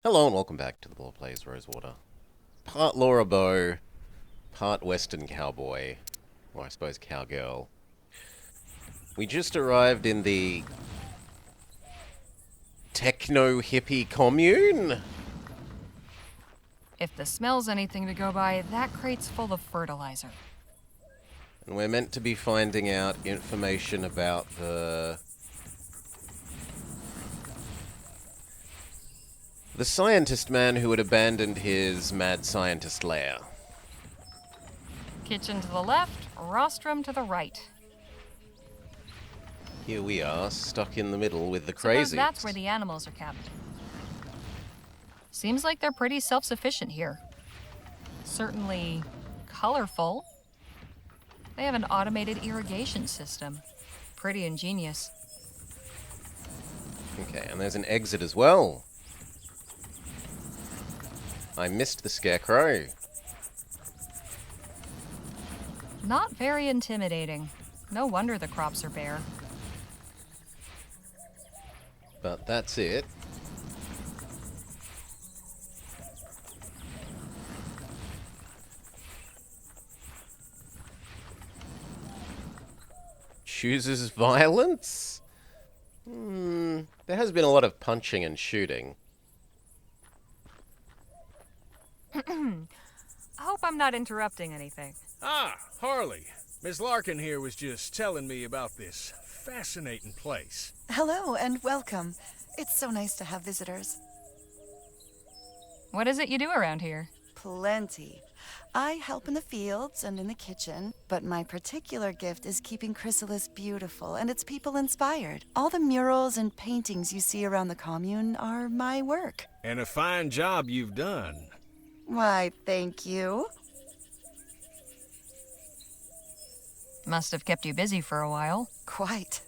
Hello and welcome back to the Blobber Plays Rosewater. Part Laura Bow, part Western Cowboy, or I suppose Cowgirl. We just arrived in the techno-hippie commune. If the smell's anything to go by, that crate's full of fertilizer. And we're meant to be finding out information about the scientist man who had abandoned his mad scientist lair. Kitchen to the left, rostrum to the right. Here we are, stuck in the middle with the Suppose crazies. that's where the animals are kept. Seems like they're pretty self-sufficient here. Certainly colorful. They have an automated irrigation system. Pretty ingenious. Okay, and there's an exit as well. I missed the scarecrow. Not very intimidating. No wonder the crops are bare. But that's it. Chooses violence? There has been a lot of punching and shooting. I hope I'm not interrupting anything. Ah, Harley. Miss Larkin here was just telling me about this fascinating place. Hello and welcome. It's so nice to have visitors. What is it you do around here? Plenty. I help in the fields and in the kitchen, but my particular gift is keeping Chrysalis beautiful and its people inspired. All the murals and paintings you see around the commune are my work. And a fine job you've done. Why, thank you. Must have kept you busy for a while. Quite.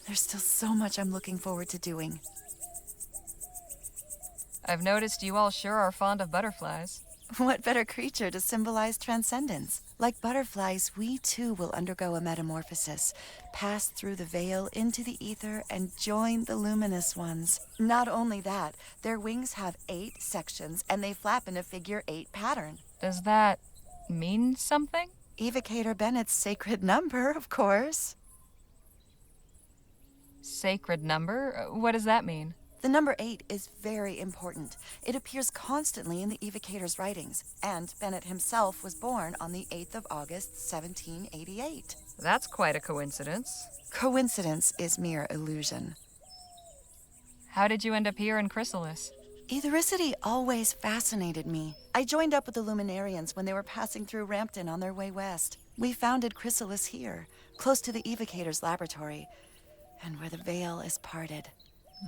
There's still so much I'm looking forward to doing. I've noticed you all sure are fond of butterflies. What better creature to symbolize transcendence? Like butterflies, we too will undergo a metamorphosis, pass through the veil into the ether, and join the luminous ones. Not only that, their wings have 8 sections, and they flap in a figure 8 pattern. Does that mean something? Evocator Bennett's sacred number, of course. Sacred number? What does that mean? The number 8 is very important. It appears constantly in the evocator's writings, and Bennett himself was born on the 8th of August, 1788. That's quite a coincidence. Coincidence is mere illusion. How did you end up here in Chrysalis? Ethericity always fascinated me. I joined up with the Luminarians when they were passing through Rampton on their way west. We founded Chrysalis here, close to the evocator's laboratory, and where the veil is parted.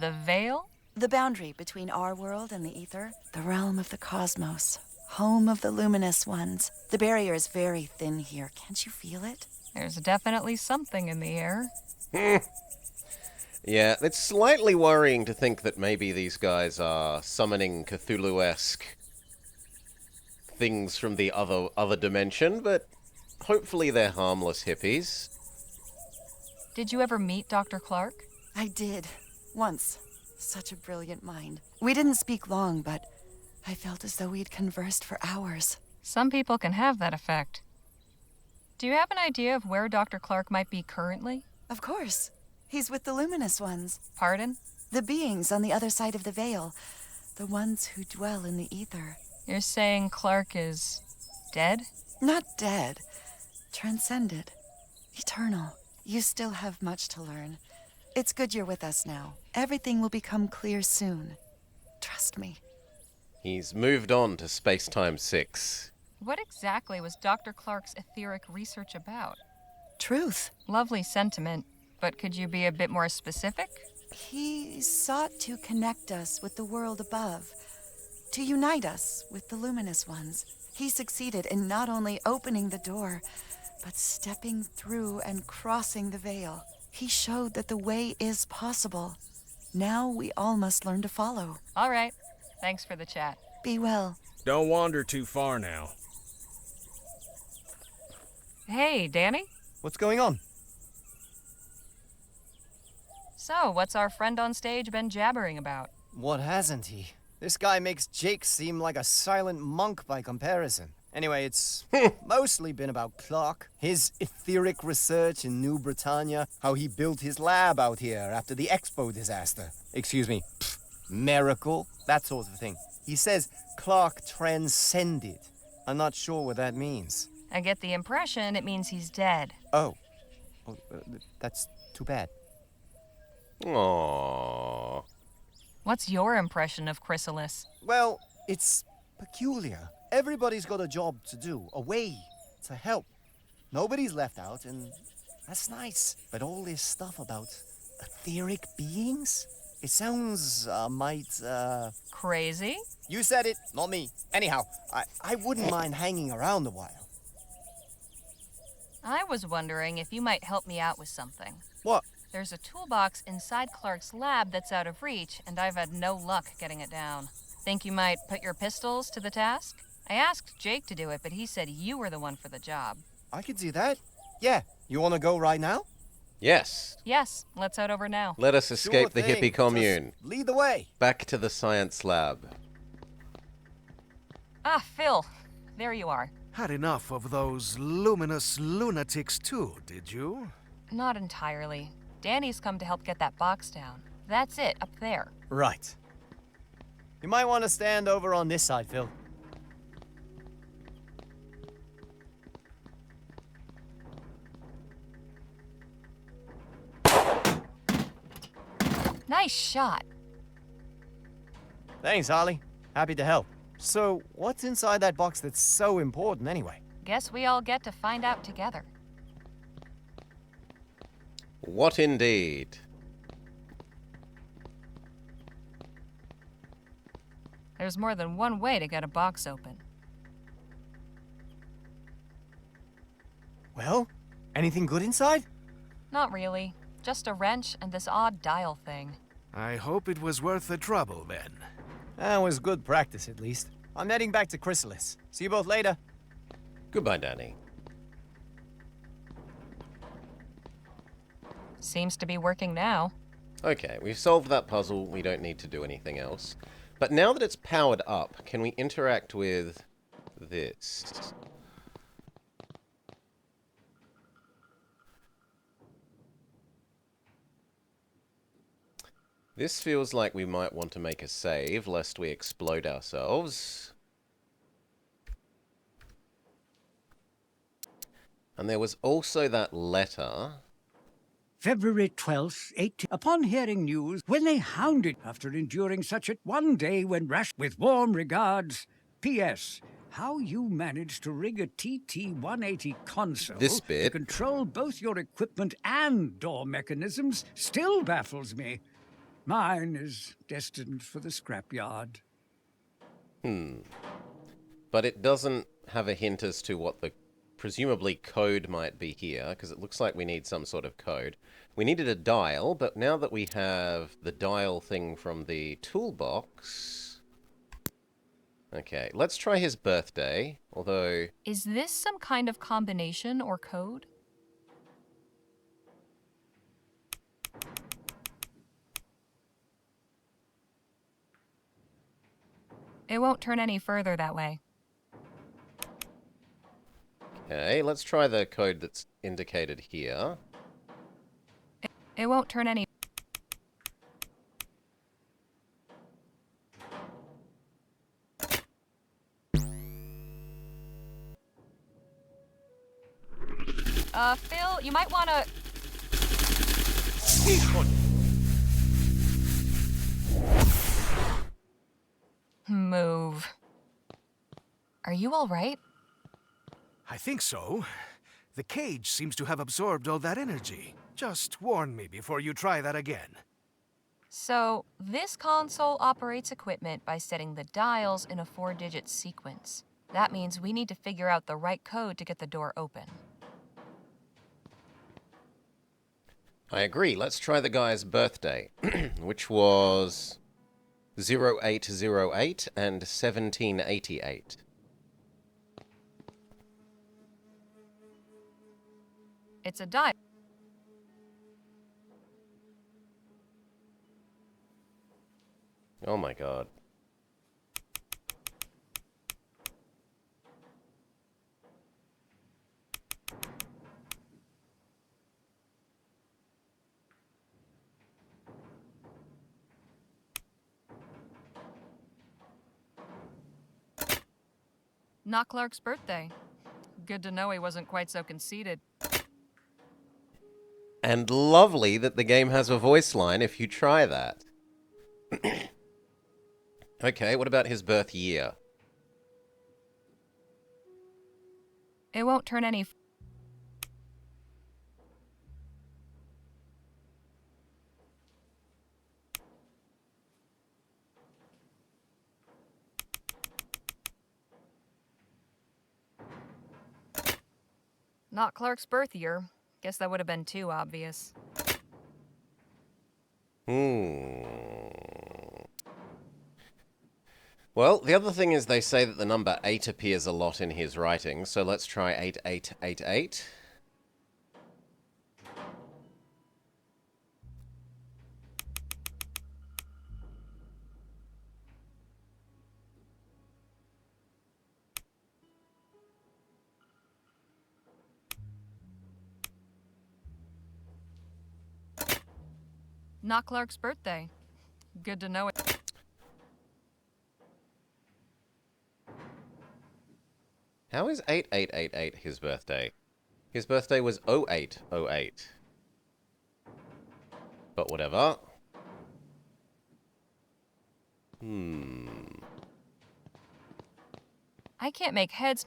The Veil? The boundary between our world and the ether, the realm of the cosmos, home of the luminous ones. The barrier is very thin here. Can't you feel it? There's definitely something in the air. Yeah, it's slightly worrying to think that maybe these guys are summoning Cthulhu-esque things from the other dimension, but hopefully they're harmless hippies. Did you ever meet Dr. Clark? I did. Once. Such a brilliant mind. We didn't speak long, but I felt as though we'd conversed for hours. Some people can have that effect. Do you have an idea of where Dr. Clark might be currently? Of course. He's with the luminous ones. Pardon? The beings on the other side of the veil. The ones who dwell in the ether. You're saying Clark is dead? Not dead. Transcended. Eternal. You still have much to learn. It's good you're with us now. Everything will become clear soon. Trust me. He's moved on to Space-Time 6. What exactly was Dr. Clark's etheric research about? Truth. Lovely sentiment, but could you be a bit more specific? He sought to connect us with the world above, to unite us with the luminous ones. He succeeded in not only opening the door, but stepping through and crossing the veil. He showed that the way is possible. Now we all must learn to follow. All right. Thanks for the chat. Be well. Don't wander too far now. Hey, Danny? What's going on? So, what's our friend on stage been jabbering about? What hasn't he? This guy makes Jake seem like a silent monk by comparison. Anyway, it's mostly been about Clark, his etheric research in New Britannia, how he built his lab out here after the Expo disaster. Excuse me, miracle, that sort of thing. He says Clark transcended. I'm not sure what that means. I get the impression it means he's dead. Oh, that's too bad. Aww. What's your impression of Chrysalis? Well, it's peculiar. Everybody's got a job to do, a way to help. Nobody's left out, and that's nice. But all this stuff about etheric beings? It sounds, Crazy? You said it, not me. Anyhow, I wouldn't mind hanging around a while. I was wondering if you might help me out with something. What? There's a toolbox inside Clark's lab that's out of reach, and I've had no luck getting it down. Think you might put your pistols to the task? I asked Jake to do it, but he said you were the one for the job. I could do that. Yeah, you want to go right now? Yes. Yes, let's head over now. Let us escape the Sure thing. hippie commune. Just lead the way. Back to the science lab. Ah, Phil. There you are. Had enough of those luminous lunatics too, did you? Not entirely. Danny's come to help get that box down. That's it, up there. Right. You might want to stand over on this side, Phil. Nice shot. Thanks, Harley. Happy to help. So, what's inside that box that's so important anyway? Guess we all get to find out together. What indeed? There's more than one way to get a box open. Well, anything good inside? Not really. Just a wrench and this odd dial thing. I hope it was worth the trouble then. That was good practice, at least. I'm heading back to Chrysalis. See you both later. Goodbye, Danny. Seems to be working now. Okay, we've solved that puzzle. We don't need to do anything else. But now that it's powered up, can we interact with this? This feels like we might want to make a save, lest we explode ourselves. And there was also that letter. February 12th, 18... Upon hearing news, when they hounded after enduring such a one day when rash... With warm regards, P.S. How you managed to rig a TT-180 console This bit. to control both your equipment and door mechanisms still baffles me. Mine is destined for the scrapyard. But it doesn't have a hint as to what the presumably code might be here, because it looks like we need some sort of code. We needed a dial, but now that we have the dial thing from the toolbox... Okay, let's try his birthday, although... Is this some kind of combination or code? It won't turn any further that way. Okay, let's try the code that's indicated here. It won't turn any... Phil, you might want to... Move. Are you all right? I think so. The cage seems to have absorbed all that energy. Just warn me before you try that again. So, this console operates equipment by setting the dials in a 4-digit sequence. That means we need to figure out the right code to get the door open. I agree, let's try the guy's birthday, which was 0808 and 1788. It's a dial. Oh my god. Not Clark's birthday. Good to know he wasn't quite so conceited. And lovely that the game has a voice line if you try that. Okay, what about his birth year? It won't turn any... Not Clark's birth year. Guess that would have been too obvious. Well, the other thing is they say that the number 8 appears a lot in his writing, so let's try 8888. Not Clark's birthday. Good to know it. How is 8888 his birthday? His birthday was 0808. But whatever. I can't make heads...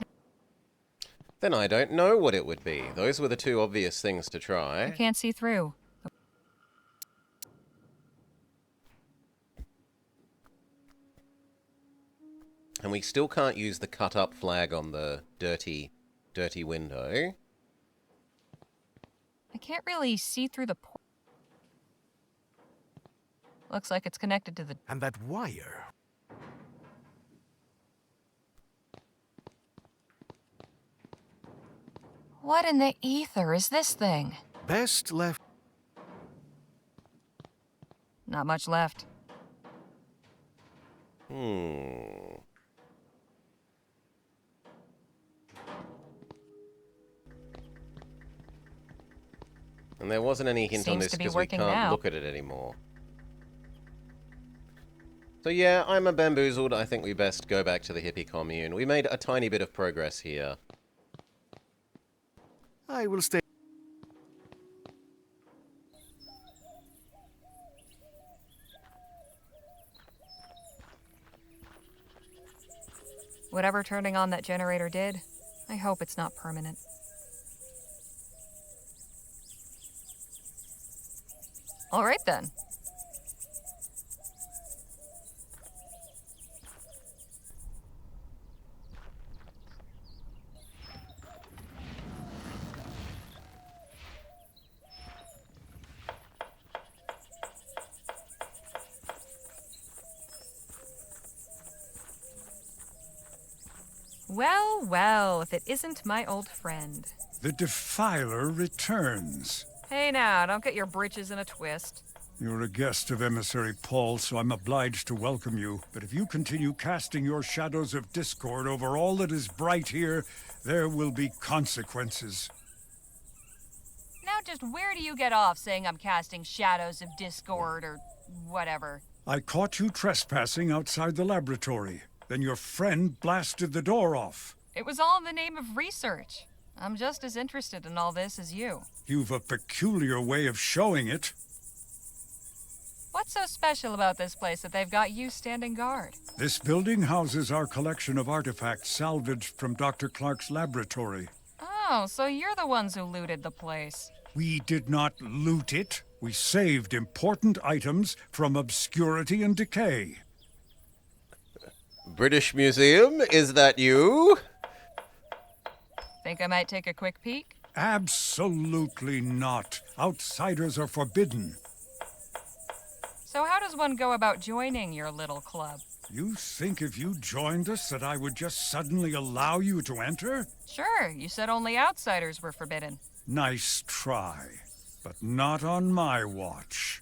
Then I don't know what it would be. Those were the two obvious things to I try. can't see through. And we still can't use the cut-up flag on the dirty window. I can't really see through the port. Looks like it's connected to the... And that wire. What in the ether is this thing? Best left. Not much left. And there wasn't any hint on Seems this to be because we working can't now. look at it anymore. So yeah, I'm a bamboozled. I think we best go back to the hippie commune. We made a tiny bit of progress here. I will stay. Whatever turning on that generator did, I hope it's not permanent. All right then. Well, well, if it isn't my old friend. The Defiler returns. Hey now, don't get your britches in a twist. You're a guest of Emissary Paul, so I'm obliged to welcome you. But if you continue casting your shadows of discord over all that is bright here, there will be consequences. Now just where do you get off saying I'm casting shadows of discord or whatever? I caught you trespassing outside the laboratory. Then your friend blasted the door off. It was all in the name of research. I'm just as interested in all this as you. You've a peculiar way of showing it. What's so special about this place that they've got you standing guard? This building houses our collection of artifacts salvaged from Dr. Clark's laboratory. Oh, so you're the ones who looted the place. We did not loot it. We saved important items from obscurity and decay. British Museum, is that you? Think I might take a quick peek? Absolutely not. Outsiders are forbidden. So how does one go about joining your little club? You think if you joined us that I would just suddenly allow you to enter? Sure, you said only outsiders were forbidden. Nice try, but not on my watch.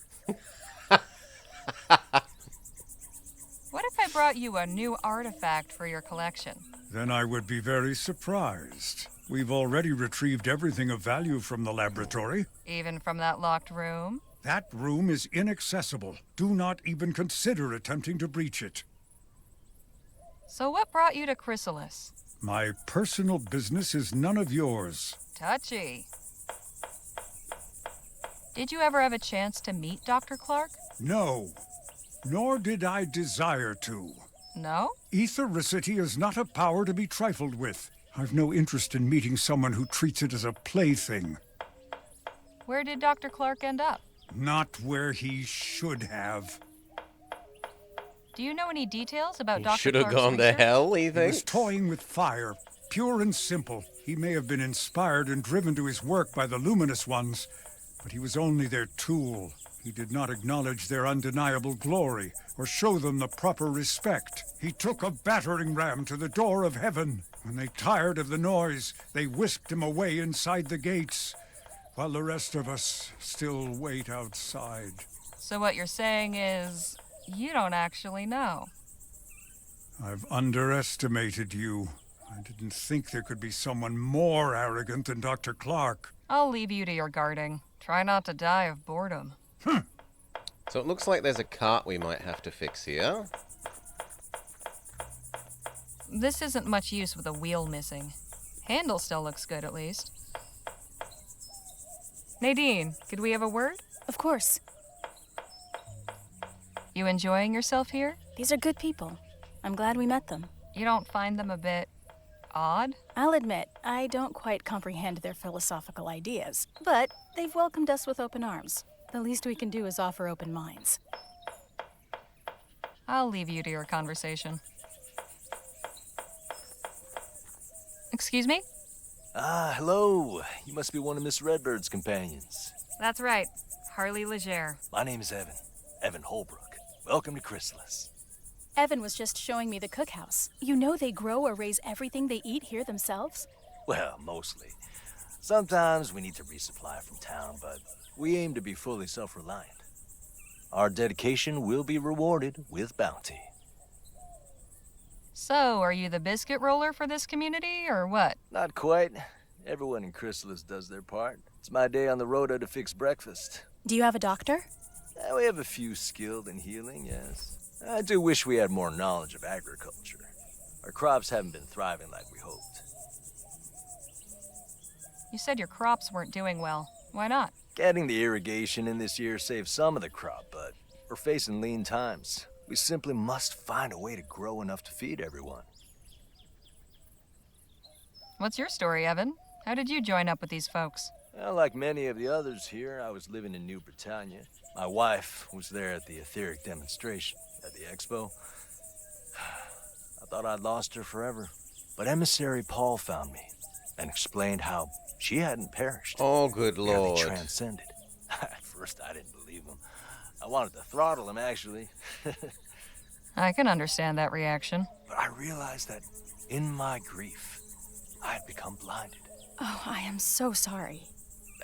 What if I brought you a new artifact for your collection? Then I would be very surprised. We've already retrieved everything of value from the laboratory. Even from that locked room? That room is inaccessible. Do not even consider attempting to breach it. So what brought you to Chrysalis? My personal business is none of yours. Touchy. Did you ever have a chance to meet Dr. Clark? No, nor did I desire to. No? Ethericity is not a power to be trifled with. I've no interest in meeting someone who treats it as a plaything. Where did Dr. Clark end up? Not where he should have. Do you know any details about He Dr. should have Clark's gone to research? hell, you He think? was toying with fire, pure and simple. He may have been inspired and driven to his work by the luminous ones, but he was only their tool. He did not acknowledge their undeniable glory or show them the proper respect. He took a battering ram to the door of heaven. When they tired of the noise, they whisked him away inside the gates, while the rest of us still wait outside. So what you're saying is, you don't actually know. I've underestimated you. I didn't think there could be someone more arrogant than Dr. Clark. I'll leave you to your guarding. Try not to die of boredom. So it looks like there's a cart we might have to fix here. This isn't much use with a wheel missing. Handle still looks good, at least. Nadine, could we have a word? Of course. You enjoying yourself here? These are good people. I'm glad we met them. You don't find them a bit odd? I'll admit, I don't quite comprehend their philosophical ideas, but they've welcomed us with open arms. The least we can do is offer open minds. I'll leave you to your conversation. Excuse me? Ah, hello. You must be one of Miss Redbird's companions. That's right. Harley Legere. My name is Evan. Evan Holbrook. Welcome to Chrysalis. Evan was just showing me the cookhouse. You know they grow or raise everything they eat here themselves? Well, mostly. Sometimes we need to resupply from town, but we aim to be fully self-reliant. Our dedication will be rewarded with bounty. So, are you the biscuit roller for this community, or what? Not quite. Everyone in Chrysalis does their part. It's my day on the rota to fix breakfast. Do you have a doctor? We have a few skilled in healing, yes. I do wish we had more knowledge of agriculture. Our crops haven't been thriving like we hoped. You said your crops weren't doing well. Why not? Getting the irrigation in this year saved some of the crop, but we're facing lean times. We simply must find a way to grow enough to feed everyone. What's your story, Evan? How did you join up with these folks? Well, like many of the others here, I was living in New Britannia. My wife was there at the etheric demonstration at the expo. I thought I'd lost her forever, but emissary Paul found me and explained how she hadn't perished. Oh, good Merely lord. transcended. At first, I didn't believe him. I wanted to throttle him, actually. I can understand that reaction. But I realized that in my grief, I had become blinded. Oh, I am so sorry.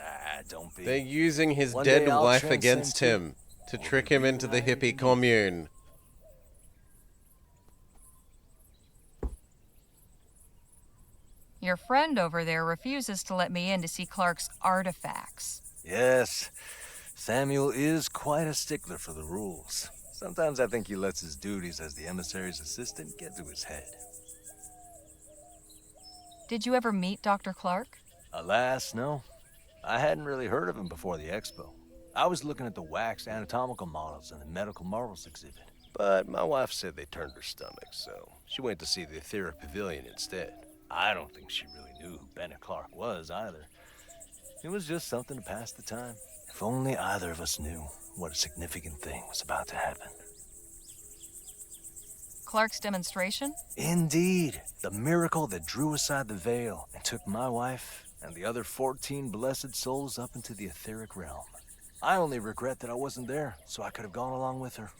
Ah, don't be. They're using his One dead day I'll wife transcend against too. him to trick him into the hippie commune. Your friend over there refuses to let me in to see Clark's artifacts. Yes, Samuel is quite a stickler for the rules. Sometimes I think he lets his duties as the emissary's assistant get to his head. Did you ever meet Dr. Clark? Alas, no. I hadn't really heard of him before the expo. I was looking at the wax anatomical models in the medical marvels exhibit. But my wife said they turned her stomach, so she went to see the etheric pavilion instead. I don't think she really knew who Bennett Clark was either. It was just something to pass the time. If only either of us knew what a significant thing was about to happen. Clark's demonstration? Indeed, the miracle that drew aside the veil and took my wife and the other 14 blessed souls up into the etheric realm. I only regret that I wasn't there, so I could have gone along with her.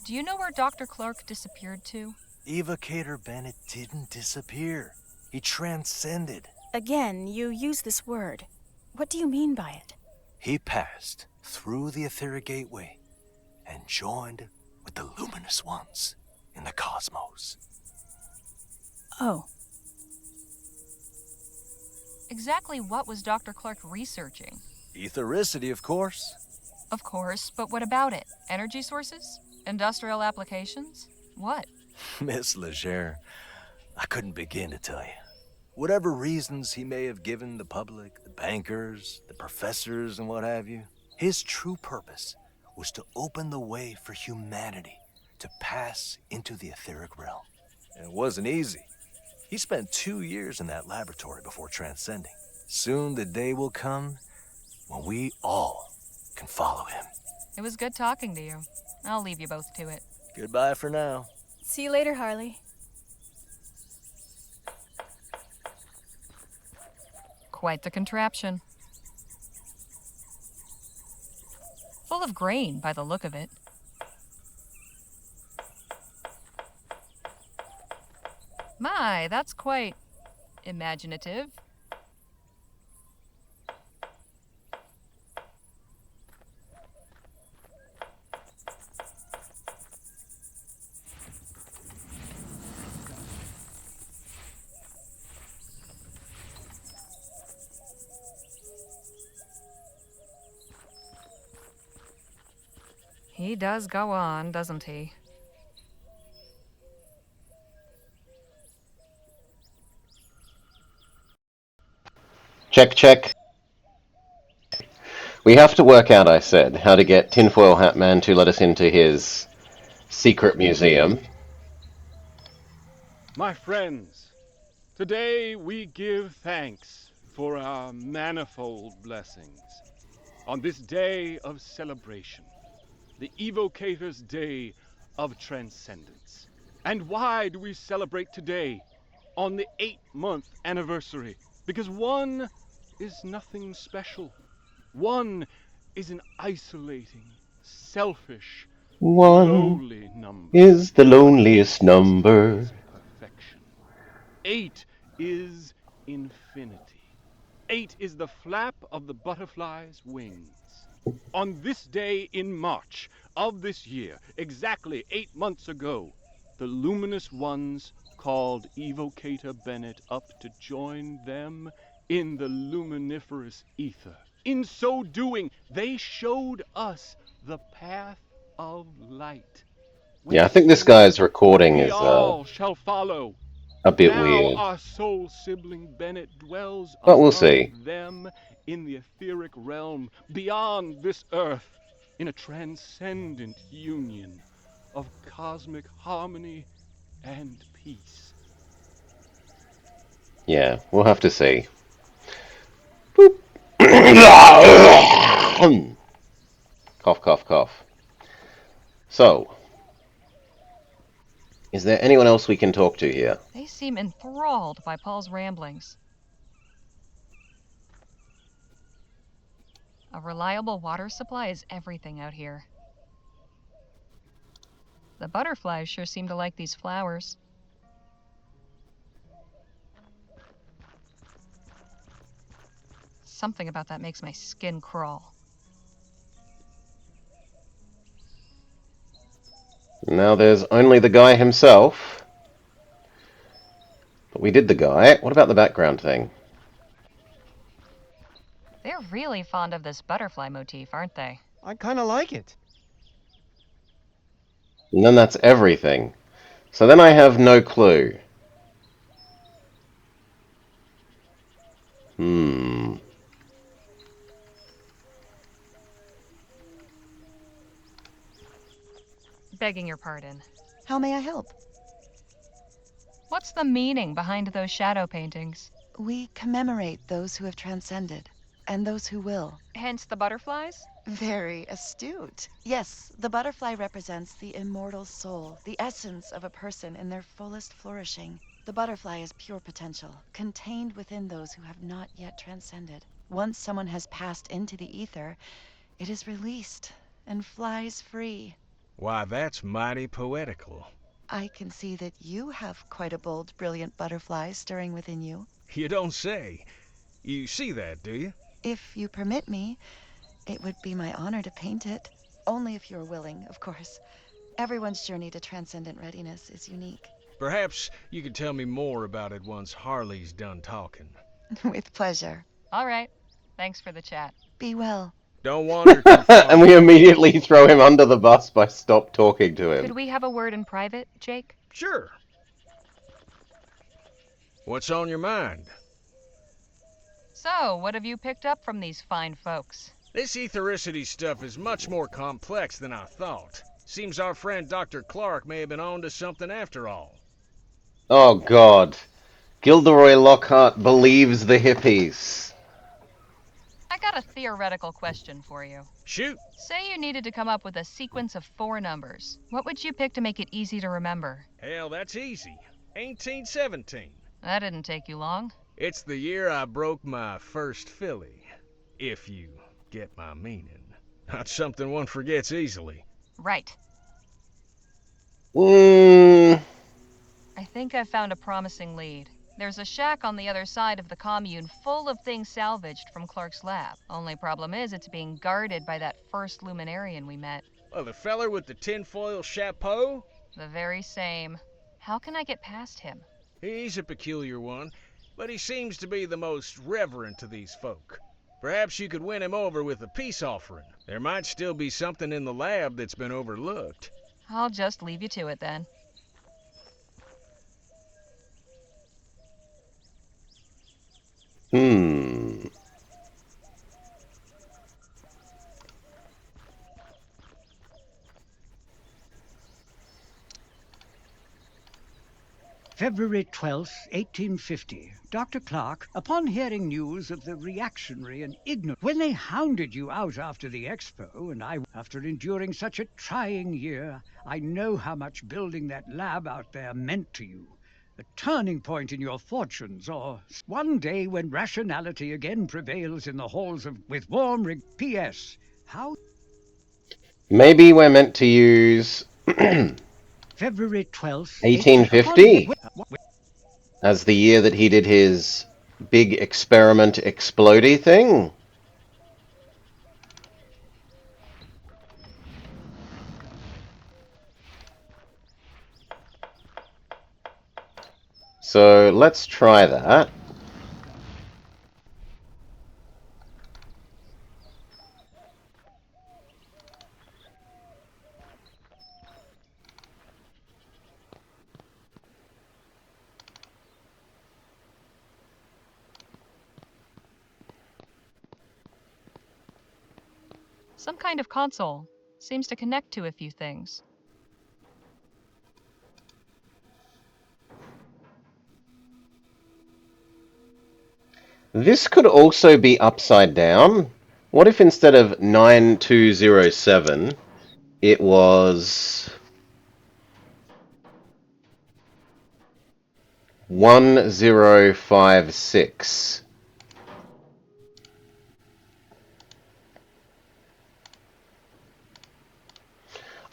Do you know where Dr. Clark disappeared to? Evocator Bennett didn't disappear. He transcended. Again, you use this word. What do you mean by it? He passed through the etheric gateway and joined with the luminous ones in the cosmos. Oh, Exactly what was Dr. Clark researching? Ethericity, of course. Of course, but what about it? Energy sources? Industrial applications? What? Miss Leger, I couldn't begin to tell you. Whatever reasons he may have given the public, the bankers, the professors, and what have you, his true purpose was to open the way for humanity to pass into the etheric realm. And it wasn't easy. He spent 2 years in that laboratory before transcending. Soon the day will come when we all can follow him. It was good talking to you. I'll leave you both to it. Goodbye for now. See you later, Harley. Quite the contraption. Full of grain, by the look of it. My, that's quite imaginative. He does go on, doesn't he? Check, check. We have to work out, I said, how to get Tinfoil Hat Man to let us into his secret museum. My friends, today we give thanks for our manifold blessings. On this day of celebration, the Evocator's Day of Transcendence. And why do we celebrate today, on the 8-month anniversary? Because 1 is nothing special. 1 is an isolating, selfish, 1 lowly number. is the loneliest number. Perfection. 8 is infinity. 8 is the flap of the butterfly's wings. On this day in March of this year, exactly 8 months ago, the luminous ones called Evocator Bennett up to join them in the luminiferous ether. In so doing, they showed us the path of light. Yeah, I think this guy's recording We is all shall follow. a bit Now weird. our soul sibling Bennett dwells But we'll among see. them in the etheric realm beyond this earth, in a transcendent union of cosmic harmony and peace. Yeah, we'll have to see. Boop. Cough, cough, cough. So, is there anyone else we can talk to here? They seem enthralled by Paul's ramblings. A reliable water supply is everything out here. The butterflies sure seem to like these flowers. Something about that makes my skin crawl. Now there's only the guy himself. But we did the guy. What about the background thing? They're really fond of this butterfly motif, aren't they? I kind of like it. And then that's everything. So then I have no clue. Begging your pardon. How may I help? What's the meaning behind those shadow paintings? We commemorate those who have transcended, and those who will. Hence the butterflies? Very astute. Yes, the butterfly represents the immortal soul, the essence of a person in their fullest flourishing. The butterfly is pure potential, contained within those who have not yet transcended. Once someone has passed into the ether, it is released and flies free. Why, that's mighty poetical. I can see that you have quite a bold, brilliant butterfly stirring within you. You don't say. You see that, do you? If you permit me, it would be my honor to paint it. Only if you're willing, of course. Everyone's journey to transcendent readiness is unique. Perhaps you could tell me more about it once Harley's done talking. With pleasure. All right. Thanks for the chat. Be well. Don't wander too far. And we immediately throw him under the bus by stop talking to Could him. we have a word in private, Jake? Sure. What's on your mind? So, what have you picked up from these fine folks? This ethericity stuff is much more complex than I thought. Seems our friend Dr. Clark may have been on to something after all. Oh God. Gilderoy Lockhart believes the hippies. I got a theoretical question for you. Shoot. Say you needed to come up with a sequence of 4 numbers. What would you pick to make it easy to remember? Hell, that's easy. 1817. That didn't take you long. It's the year I broke my first filly. If you get my meaning. Not something one forgets easily. Right. Mm, I think I found a promising lead. There's a shack on the other side of the commune full of things salvaged from Clark's lab. Only problem is it's being guarded by that first luminarian we met. Well, the feller with the tinfoil chapeau? The very same. How can I get past him? He's a peculiar one, but he seems to be the most reverent to these folk. Perhaps you could win him over with a peace offering. There might still be something in the lab that's been overlooked. I'll just leave you to it then. hmm. February 12th, 1850. Dr. Clark, upon hearing news of the reactionary and ignorant, when they hounded you out after the expo, and after enduring such a trying year, I know how much building that lab out there meant to you. A turning point in your fortunes, or one day when rationality again prevails in the halls of with warm P.S. How Maybe we're meant to use February 12th, 1850 as the year that he did his big experiment explodey thing. So let's try that. Some kind of console. Seems to connect to a few things. This could also be upside down. What if instead of 9207, it was 1056?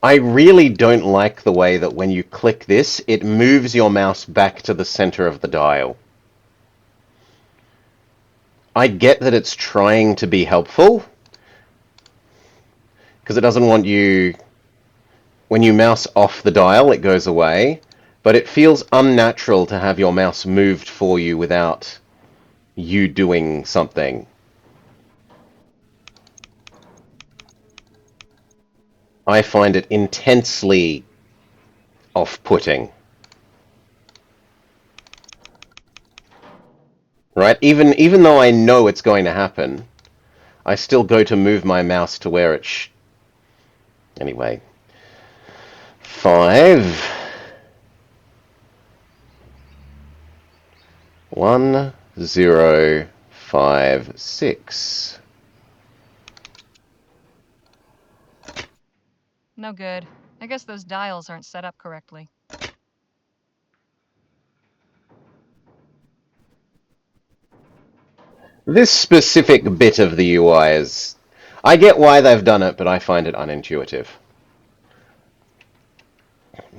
I really don't like the way that when you click this, it moves your mouse back to the center of the dial. I get that it's trying to be helpful, because it doesn't want you... When you mouse off the dial, it goes away, but it feels unnatural to have your mouse moved for you without you doing something. I find it intensely off-putting. Right? Even though I know it's going to happen, I still go to move my mouse to where it Anyway. 5. 1056. No good. I guess those dials aren't set up correctly. This specific bit of the UI is... I get why they've done it, but I find it unintuitive.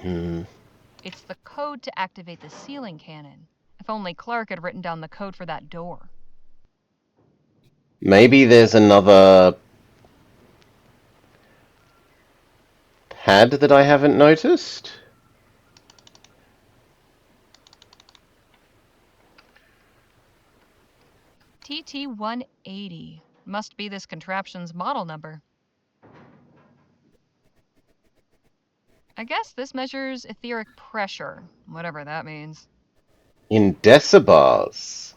It's the code to activate the ceiling cannon. If only Clark had written down the code for that door. Maybe there's another pad that I haven't noticed? TT-180. Must be this contraption's model number. I guess this measures etheric pressure, whatever that means. In decibars.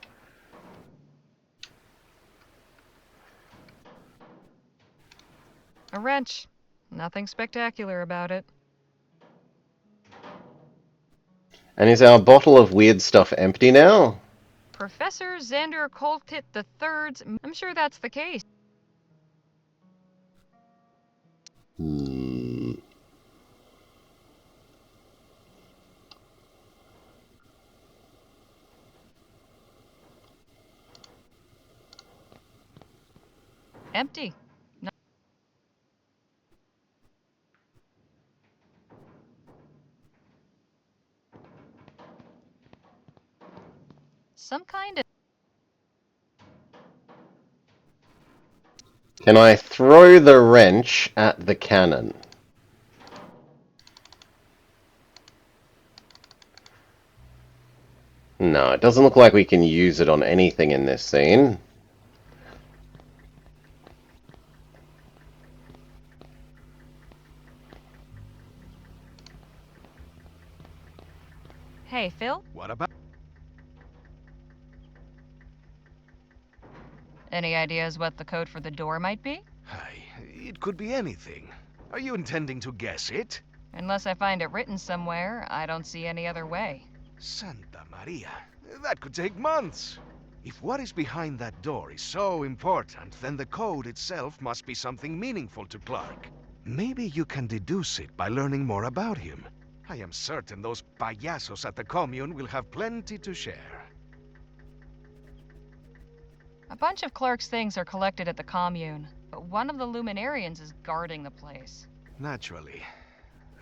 A wrench. Nothing spectacular about it. And is our bottle of weird stuff empty now? Professor Xander Coltit III's. I'm sure that's the case. Hmm. Empty. No. Some kind of. Can I throw the wrench at the cannon? No, it doesn't look like we can use it on anything in this scene. Hey, Phil? What about? Any ideas what the code for the door might be? Hey, it could be anything. Are you intending to guess it? Unless I find it written somewhere, I don't see any other way. Santa Maria, that could take months. If what is behind that door is so important, then the code itself must be something meaningful to Clark. Maybe you can deduce it by learning more about him. I am certain those payasos at the commune will have plenty to share. A bunch of Clark's things are collected at the commune, but one of the Luminarians is guarding the place. Naturally.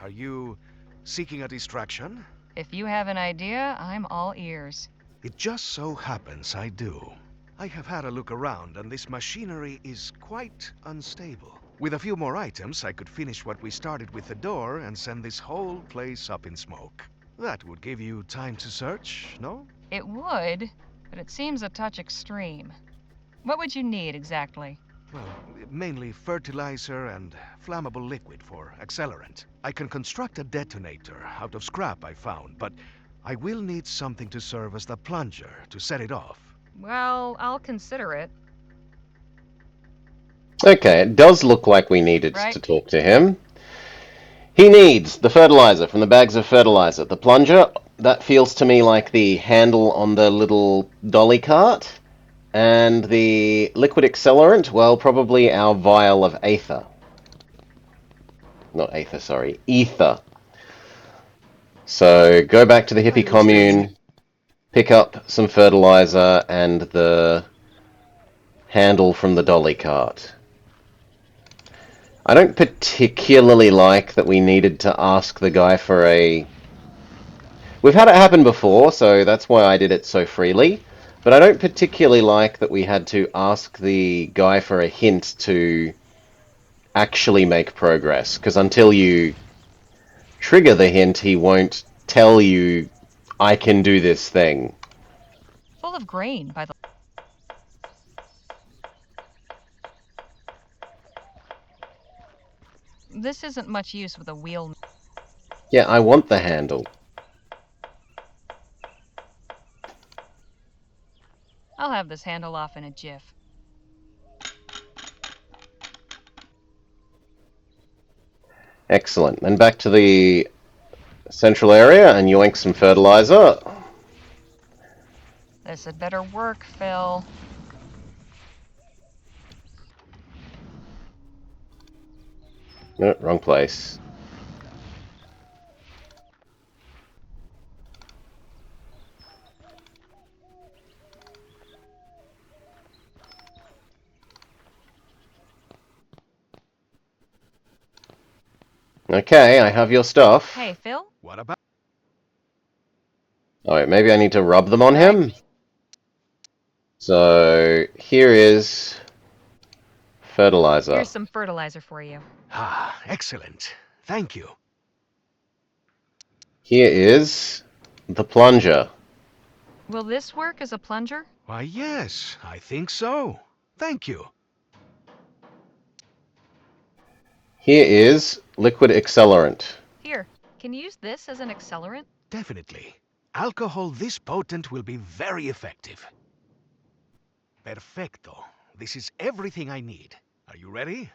Are you seeking a distraction? If you have an idea, I'm all ears. It just so happens I do. I have had a look around, and this machinery is quite unstable. With a few more items, I could finish what we started with the door and send this whole place up in smoke. That would give you time to search, no? It would, but it seems a touch extreme. What would you need exactly? Well, mainly fertilizer and flammable liquid for accelerant. I can construct a detonator out of scrap I found, but I will need something to serve as the plunger to set it off. Well, I'll consider it. Okay, it does look like we needed Right. to talk to him. He needs the fertilizer from the bags of fertilizer. The plunger, that feels to me like the handle on the little dolly cart. And the liquid accelerant, well, probably our vial of aether. Not aether, sorry, ether. So go back to the hippie commune, pick up some fertilizer and the handle from the dolly cart. I don't particularly like that we needed to ask the guy for a... We've had it happen before, so that's why I did it so freely. But I don't particularly like that we had to ask the guy for a hint to actually make progress. Because until you trigger the hint, he won't tell you, I can do this thing. Full of grain, by the... This isn't much use with a wheel. Yeah, I want the handle. I'll have this handle off in a jiff. Excellent. Then back to the central area and yoink some fertilizer. This had better work, Phil. No, wrong place. Okay, I have your stuff. Hey, Phil? What about? Alright, maybe I need to rub them on him. So, here is fertilizer. Here's some fertilizer for you. Ah, excellent. Thank you. Here is the plunger. Will this work as a plunger? Why, yes, I think so. Thank you. Here is liquid accelerant. Here. Can you use this as an accelerant? Definitely. Alcohol this potent will be very effective. Perfecto. This is everything I need. Are you ready?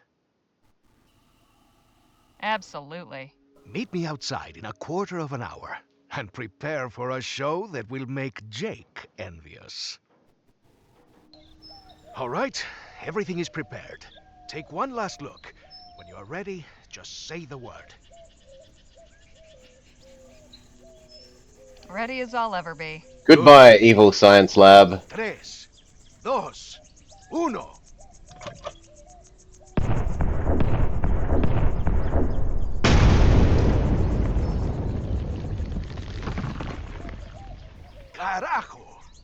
Absolutely. Meet me outside in a quarter of an hour. And prepare for a show that will make Jake envious. All right, everything is prepared. Take one last look. When you are ready, just say the word. Ready as I'll ever be. Good. Goodbye, evil science lab. Tres, dos, uno. Carajo!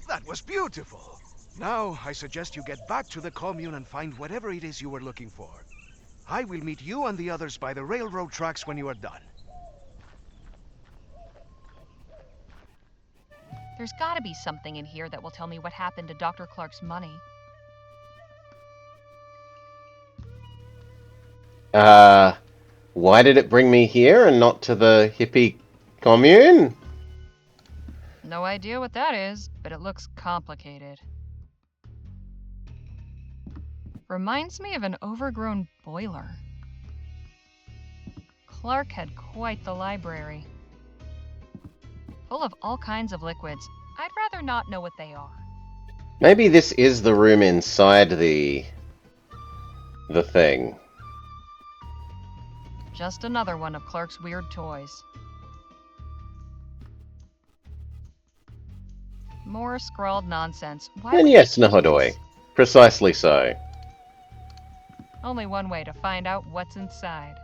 That was beautiful! Now, I suggest you get back to the commune and find whatever it is you were looking for. I will meet you and the others by the railroad tracks when you are done. There's gotta be something in here that will tell me what happened to Dr. Clark's money. Why did it bring me here and not to the hippie commune? No idea what that is, but it looks complicated. Reminds me of an overgrown boiler. Clark had quite the library. Full of all kinds of liquids. I'd rather not know what they are. Maybe this is the room inside the thing. Just another one of Clark's weird toys. More scrawled nonsense. Why And would yes, they keep Nahodoi. this? Precisely so. Only one way to find out what's inside.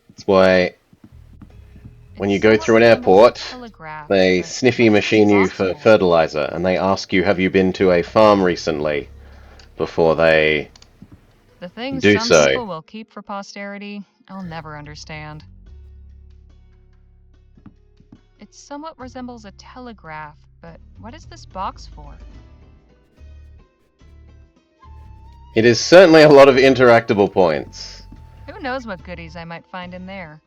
That's why when you go through an airport, they sniffy machine you for fertilizer, and they ask you, have you been to a farm recently? Before they The things do some so. people will keep for posterity, I'll never understand. It somewhat resembles a telegraph, but what is this box for? It is certainly a lot of interactable points. Who knows what goodies I might find in there?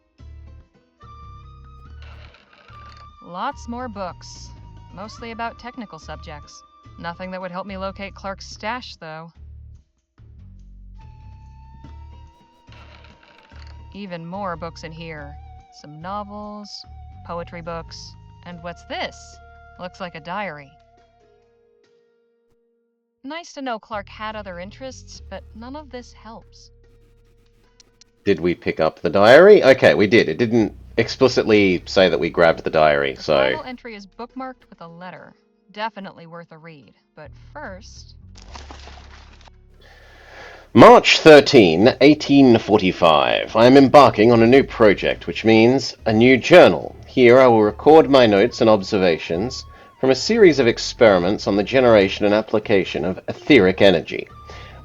Lots more books, mostly about technical subjects. Nothing that would help me locate Clark's stash, though. Even more books in here. Some novels, poetry books, and what's this? Looks like a diary. Nice to know Clark had other interests, but none of this helps. Did we pick up the diary? Okay, we did. It didn't explicitly say that we grabbed the diary, The so... final entry is bookmarked with a letter. Definitely worth a read. But first... March 13, 1845. I am embarking on a new project, which means a new journal. Here I will record my notes and observations from a series of experiments on the generation and application of etheric energy.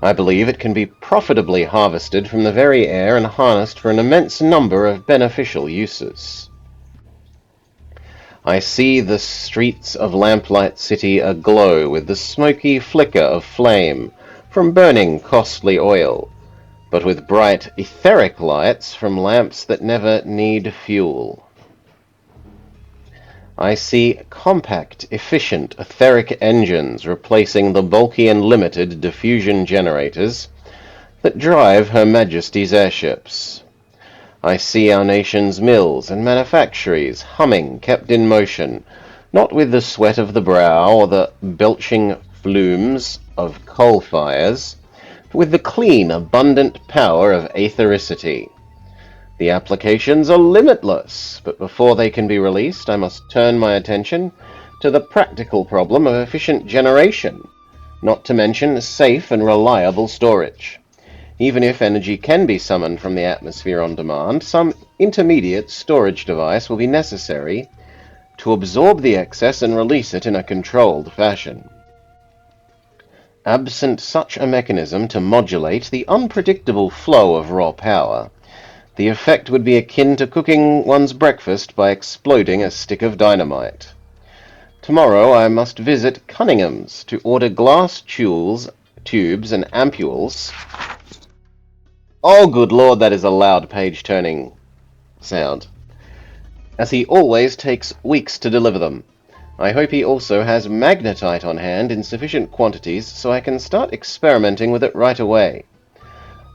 I believe it can be profitably harvested from the very air and harnessed for an immense number of beneficial uses. I see the streets of Lamplight City aglow with the smoky flicker of flame from burning costly oil, but with bright etheric lights from lamps that never need fuel. I see compact, efficient etheric engines replacing the bulky and limited diffusion generators that drive Her Majesty's airships. I see our nation's mills and manufactories humming, kept in motion, not with the sweat of the brow or the belching flumes of coal fires, but with the clean, abundant power of aethericity. The applications are limitless, but before they can be released, I must turn my attention to the practical problem of efficient generation, not to mention safe and reliable storage. Even if energy can be summoned from the atmosphere on demand, some intermediate storage device will be necessary to absorb the excess and release it in a controlled fashion. Absent such a mechanism to modulate the unpredictable flow of raw power, the effect would be akin to cooking one's breakfast by exploding a stick of dynamite. Tomorrow I must visit Cunningham's to order glass tubes and ampules Oh, good lord, that is a loud page-turning sound. As he always takes weeks to deliver them. I hope he also has magnetite on hand in sufficient quantities so I can start experimenting with it right away.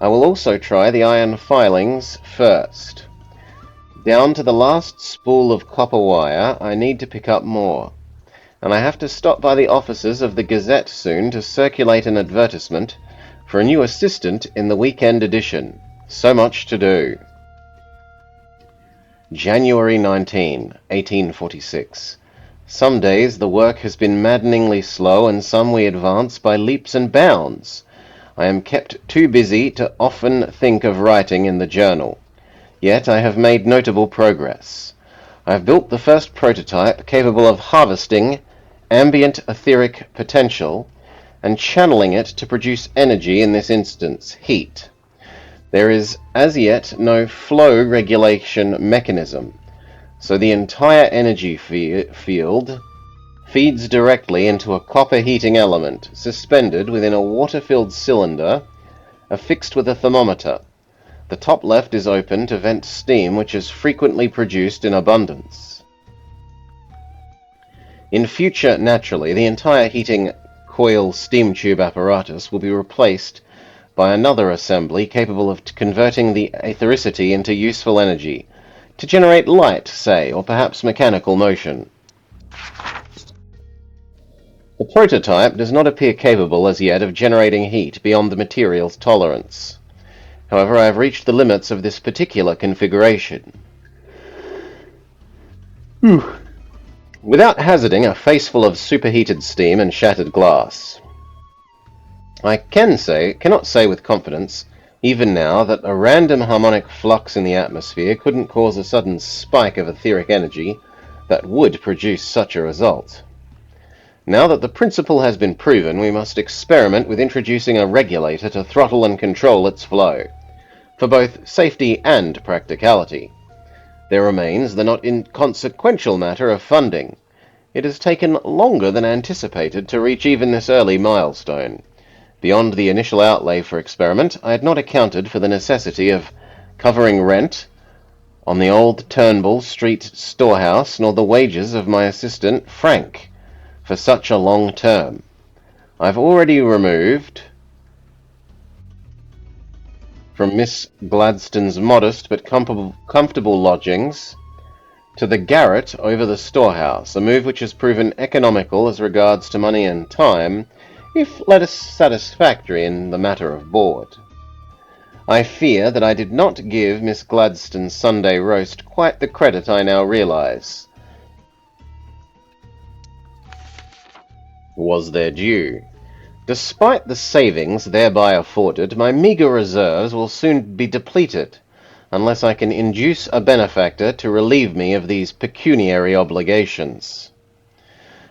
I will also try the iron filings first. Down to the last spool of copper wire, I need to pick up more. And I have to stop by the offices of the Gazette soon to circulate an advertisement for a new assistant in the weekend edition. So much to do. January 19, 1846. Some days the work has been maddeningly slow, and some we advance by leaps and bounds. I am kept too busy to often think of writing in the journal. Yet I have made notable progress. I have built the first prototype capable of harvesting ambient etheric potential and channeling it to produce energy, in this instance, heat. There is as yet no flow regulation mechanism, so the entire energy field feeds directly into a copper heating element suspended within a water-filled cylinder affixed with a thermometer. The top left is open to vent steam, which is frequently produced in abundance. In future, naturally, the entire heating coil steam tube apparatus will be replaced by another assembly capable of converting the ethericity into useful energy, to generate light, say, or perhaps mechanical motion. The prototype does not appear capable as yet of generating heat beyond the material's tolerance. However, I have reached the limits of this particular configuration. Without hazarding a faceful of superheated steam and shattered glass, I cannot say with confidence, even now, that a random harmonic flux in the atmosphere couldn't cause a sudden spike of etheric energy that would produce such a result. Now that the principle has been proven, we must experiment with introducing a regulator to throttle and control its flow, for both safety and practicality. There remains the not inconsequential matter of funding. It has taken longer than anticipated to reach even this early milestone. Beyond the initial outlay for experiment, I had not accounted for the necessity of covering rent on the old Turnbull Street storehouse, nor the wages of my assistant, Frank, for such a long term. I've already removed from Miss Gladstone's modest but comfortable lodgings to the garret over the storehouse, a move which has proven economical as regards to money and time, if less satisfactory in the matter of board. I fear that I did not give Miss Gladstone's Sunday roast quite the credit I now realize was their due. Despite the savings thereby afforded, my meagre reserves will soon be depleted, unless I can induce a benefactor to relieve me of these pecuniary obligations.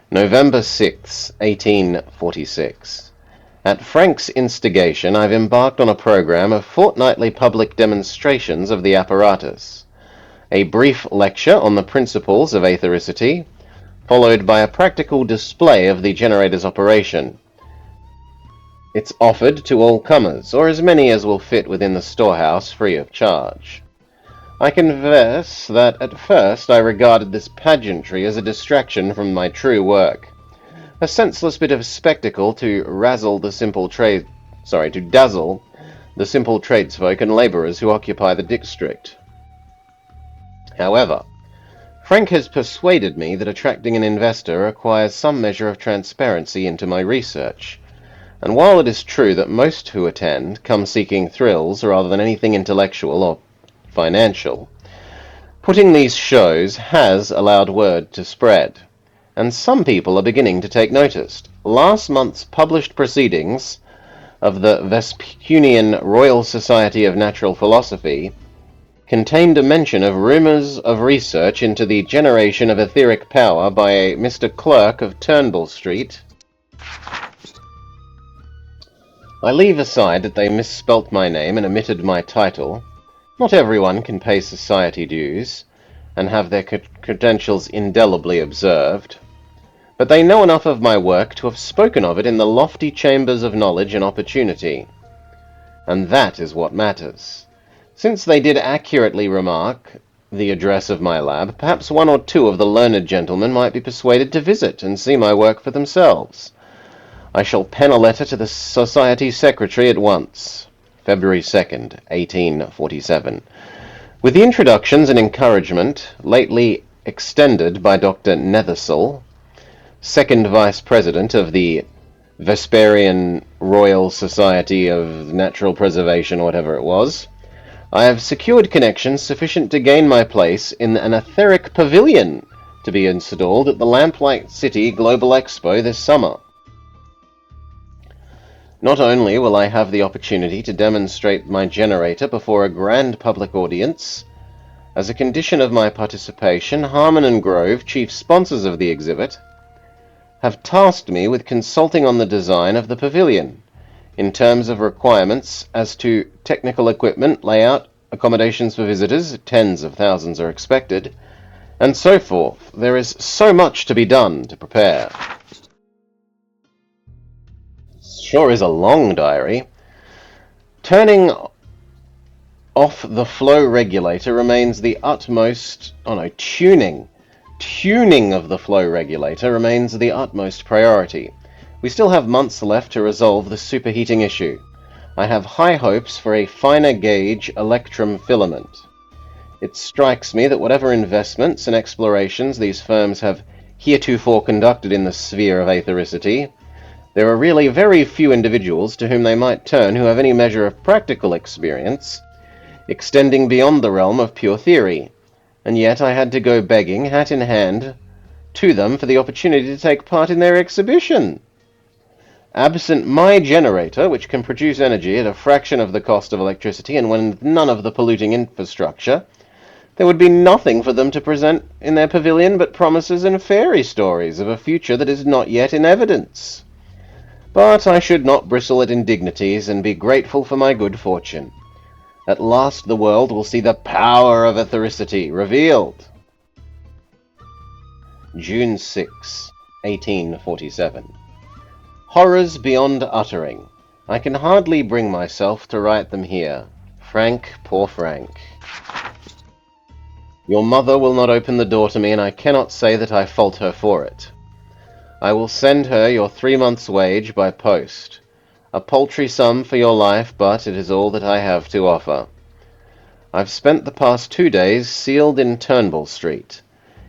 November 6, 1846. At Frank's instigation, I've embarked on a program of fortnightly public demonstrations of the apparatus. A brief lecture on the principles of aethericity, followed by a practical display of the generator's operation. It's offered to all comers, or as many as will fit within the storehouse, free of charge. I confess that at first I regarded this pageantry as a distraction from my true work, a senseless bit of spectacle to dazzle the simple tradesfolk and labourers who occupy the district. However, Frank has persuaded me that attracting an investor requires some measure of transparency into my research, and while it is true that most who attend come seeking thrills rather than anything intellectual or financial, putting these shows has allowed word to spread, and some people are beginning to take notice. Last month's published proceedings of the Vespuccian Royal Society of Natural Philosophy contained a mention of rumours of research into the generation of etheric power by a Mr. Clerk of Turnbull Street. I leave aside that they misspelt my name and omitted my title. Not everyone can pay society dues and have their credentials indelibly observed, but they know enough of my work to have spoken of it in the lofty chambers of knowledge and opportunity. and that is what matters. Since they did accurately remark the address of my lab, perhaps one or two of the learned gentlemen might be persuaded to visit and see my work for themselves. I shall pen a letter to the Society Secretary at once. February 2nd, 1847. With the introductions and encouragement lately extended by Dr. Nethersall, second Vice President of the Vesperian Royal Society of Natural Preservation, or whatever it was, I have secured connections sufficient to gain my place in an etheric pavilion to be installed at the Lamplight City Global Expo this summer. Not only will I have the opportunity to demonstrate my generator before a grand public audience, as a condition of my participation, Harmon and Grove, chief sponsors of the exhibit, have tasked me with consulting on the design of the pavilion, in terms of requirements as to technical equipment, layout, accommodations for visitors, tens of thousands are expected, and so forth. There is so much to be done to prepare. Sure is a long diary. Turning off the flow regulator remains the utmost... Tuning of the flow regulator remains the utmost priority. We still have months left to resolve the superheating issue. I have high hopes for a finer gauge electrum filament. It strikes me that whatever investments and explorations these firms have heretofore conducted in the sphere of aethericity, there are really very few individuals to whom they might turn who have any measure of practical experience, extending beyond the realm of pure theory, and yet I had to go begging, hat in hand, to them for the opportunity to take part in their exhibition. Absent my generator, which can produce energy at a fraction of the cost of electricity and with none of the polluting infrastructure, there would be nothing for them to present in their pavilion but promises and fairy stories of a future that is not yet in evidence. But I should not bristle at indignities and be grateful for my good fortune. At last the world will see the power of ethericity revealed. June 6, 1847. Horrors beyond uttering. I can hardly bring myself to write them here. Frank, poor Frank. Your mother will not open the door to me, and I cannot say that I fault her for it. I will send her your 3 months' wage by post. A paltry sum for your life, but it is all that I have to offer. I've spent the past 2 days sealed in Turnbull Street.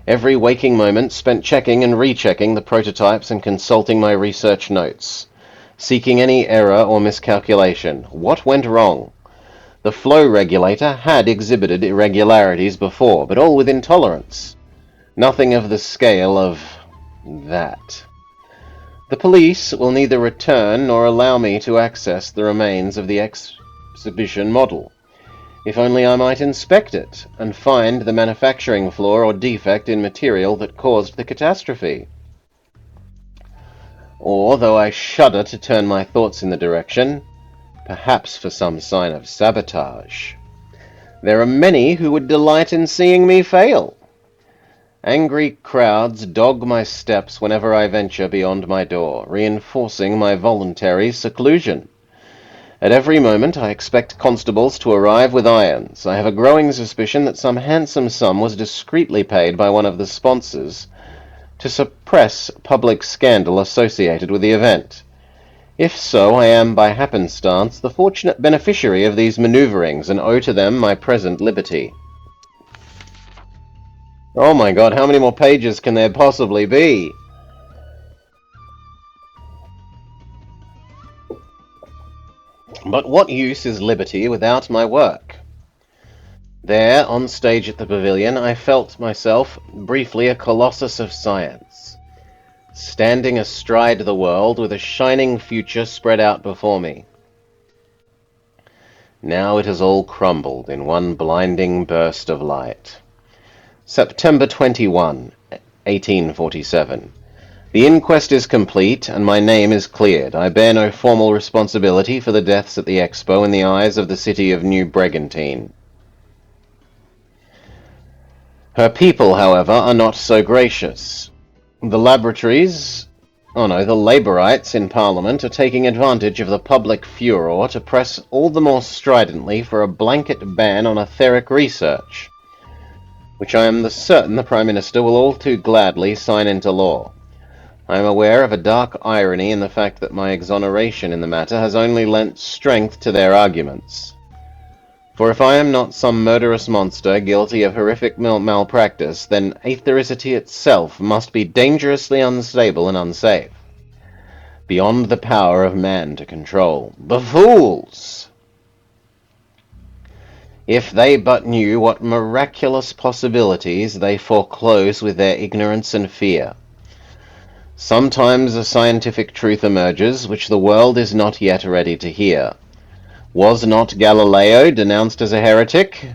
Every waking moment spent checking and rechecking the prototypes and consulting my research notes, seeking any error or miscalculation. What went wrong? The flow regulator had exhibited irregularities before, but all within tolerance. Nothing of the scale of that. The police will neither return nor allow me to access the remains of the exhibition model. If only I might inspect it, and find the manufacturing flaw or defect in material that caused the catastrophe. Or, though I shudder to turn my thoughts in the direction, perhaps for some sign of sabotage. There are many who would delight in seeing me fail. Angry crowds dog my steps whenever I venture beyond my door, reinforcing my voluntary seclusion. At every moment I expect constables to arrive with irons. I have a growing suspicion that some handsome sum was discreetly paid by one of the sponsors to suppress public scandal associated with the event. If so, I am, by happenstance, the fortunate beneficiary of these maneuverings, and owe to them my present liberty. Oh my god, how many more pages can there possibly be? But what use is liberty without my work? There, on stage at the pavilion, I felt myself briefly a colossus of science, standing astride the world with a shining future spread out before me. Now it has all crumbled in one blinding burst of light. September 21, 1847. The inquest is complete, and my name is cleared. I bear no formal responsibility for the deaths at the Expo in the eyes of the city of New Brigantine. Her people, however, are not so gracious. The laboratories the Labourites in Parliament are taking advantage of the public furor to press all the more stridently for a blanket ban on etheric research, which I am certain the Prime Minister will all too gladly sign into law. I am aware of a dark irony in the fact that my exoneration in the matter has only lent strength to their arguments. For if I am not some murderous monster guilty of horrific malpractice, then aethericity itself must be dangerously unstable and unsafe, beyond the power of man to control. The fools! If they but knew what miraculous possibilities they foreclose with their ignorance and fear. Sometimes a scientific truth emerges which the world is not yet ready to hear. Was not Galileo denounced as a heretic,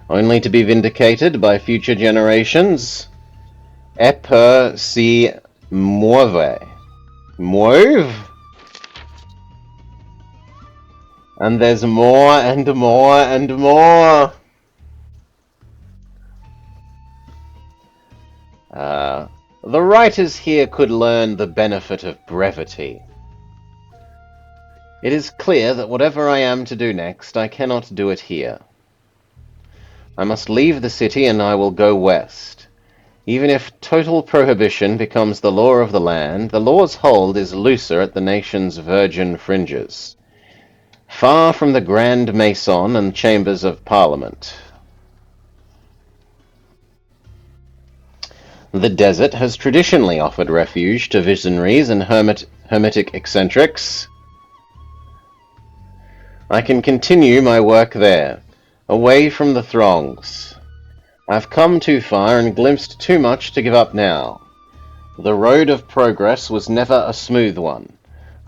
only to be vindicated by future generations? Eper si muove. Move? And there's more and more and more. The writers here could learn the benefit of brevity. It is clear that whatever I am to do next, I cannot do it here. I must leave the city and I will go west. Even if total prohibition becomes the law of the land, the law's hold is looser at the nation's virgin fringes, far from the Grand Maison and chambers of Parliament. The desert has traditionally offered refuge to visionaries and hermetic eccentrics. I can continue my work there, away from the throngs. I've come too far and glimpsed too much to give up now. The road of progress was never a smooth one.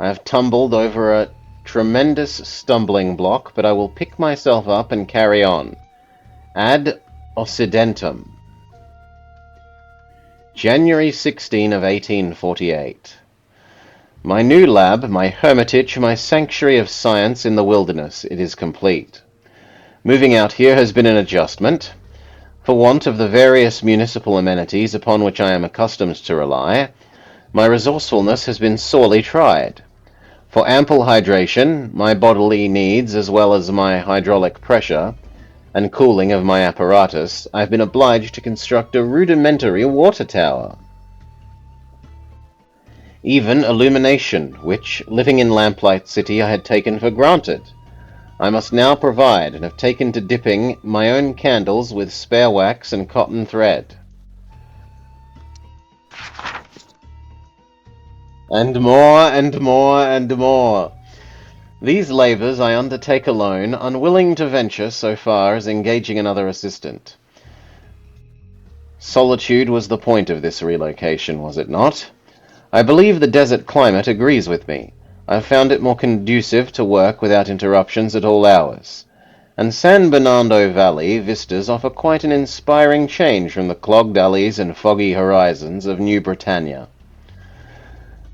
I have tumbled over a tremendous stumbling block, but I will pick myself up and carry on. Ad Occidentum. January 16 of 1848. My new lab, my hermitage, my sanctuary of science in the wilderness, it is complete. Moving out here has been an adjustment. For want of the various municipal amenities upon which I am accustomed to rely, my resourcefulness has been sorely tried. For ample hydration, my bodily needs as well as my hydraulic pressure, and cooling of my apparatus, I have been obliged to construct a rudimentary water tower. Even illumination, which, living in Lamplight City, I had taken for granted, I must now provide, and have taken to dipping my own candles with spare wax and cotton thread. And more, and more, and more. These labours I undertake alone, unwilling to venture so far as engaging another assistant. Solitude was the point of this relocation, was it not? I believe the desert climate agrees with me. I have found it more conducive to work without interruptions at all hours. And San Bernardo Valley vistas offer quite an inspiring change from the clogged alleys and foggy horizons of New Britannia.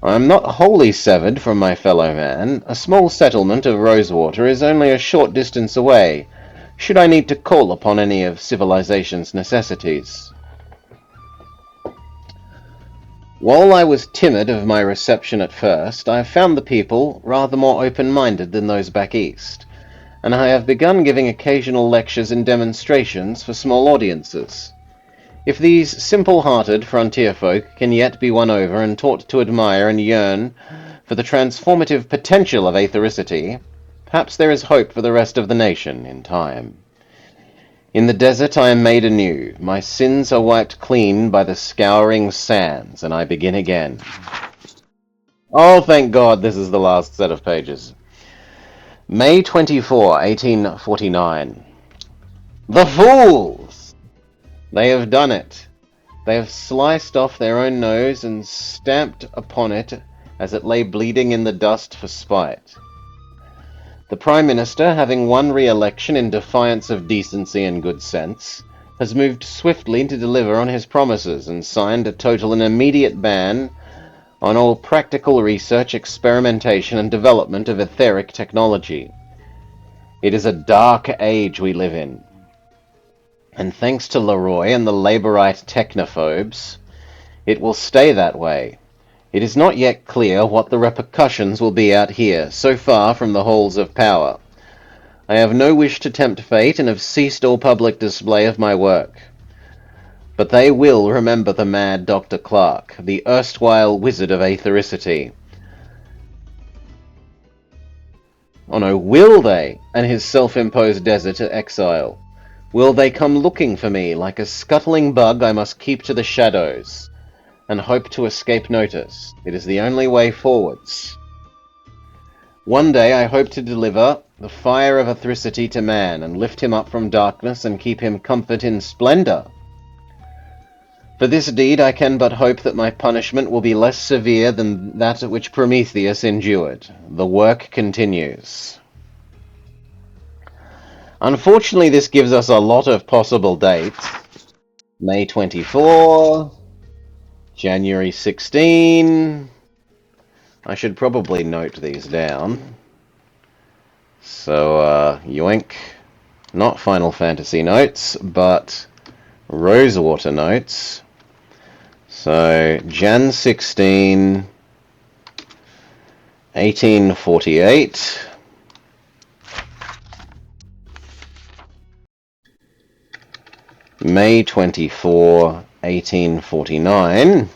I am not wholly severed from my fellow man. A small settlement of Rosewater is only a short distance away, should I need to call upon any of civilization's necessities. While I was timid of my reception at first, I have found the people rather more open-minded than those back east, and I have begun giving occasional lectures and demonstrations for small audiences. If these simple-hearted frontier folk can yet be won over and taught to admire and yearn for the transformative potential of aethericity, perhaps there is hope for the rest of the nation in time. In the desert I am made anew. My sins are wiped clean by the scouring sands, and I begin again. Oh, thank God, this is the last set of pages. May 24, 1849. The fools! They have done it. They have sliced off their own nose and stamped upon it as it lay bleeding in the dust for spite. The Prime Minister, having won re-election in defiance of decency and good sense, has moved swiftly to deliver on his promises and signed a total and immediate ban on all practical research, experimentation, and development of etheric technology. It is a dark age we live in, and thanks to Leroy and the Labourite technophobes, it will stay that way. It is not yet clear what the repercussions will be out here, so far from the halls of power. I have no wish to tempt fate and have ceased all public display of my work. But they will remember the mad Dr. Clark, the erstwhile wizard of aethericity. Oh no, will they? And his self-imposed desert exile. Will they come looking for me like a scuttling bug I must keep to the shadows and hope to escape notice? It is the only way forwards. One day I hope to deliver the fire of aethericity to man and lift him up from darkness and keep him comfort in splendor. For this deed I can but hope that my punishment will be less severe than that which Prometheus endured. The work continues. Unfortunately, this gives us a lot of possible dates. May 24, January 16. I should probably note these down. So, yoink. Not Final Fantasy notes, but Rosewater notes. So, Jan 16, 1848. May 24, 1849.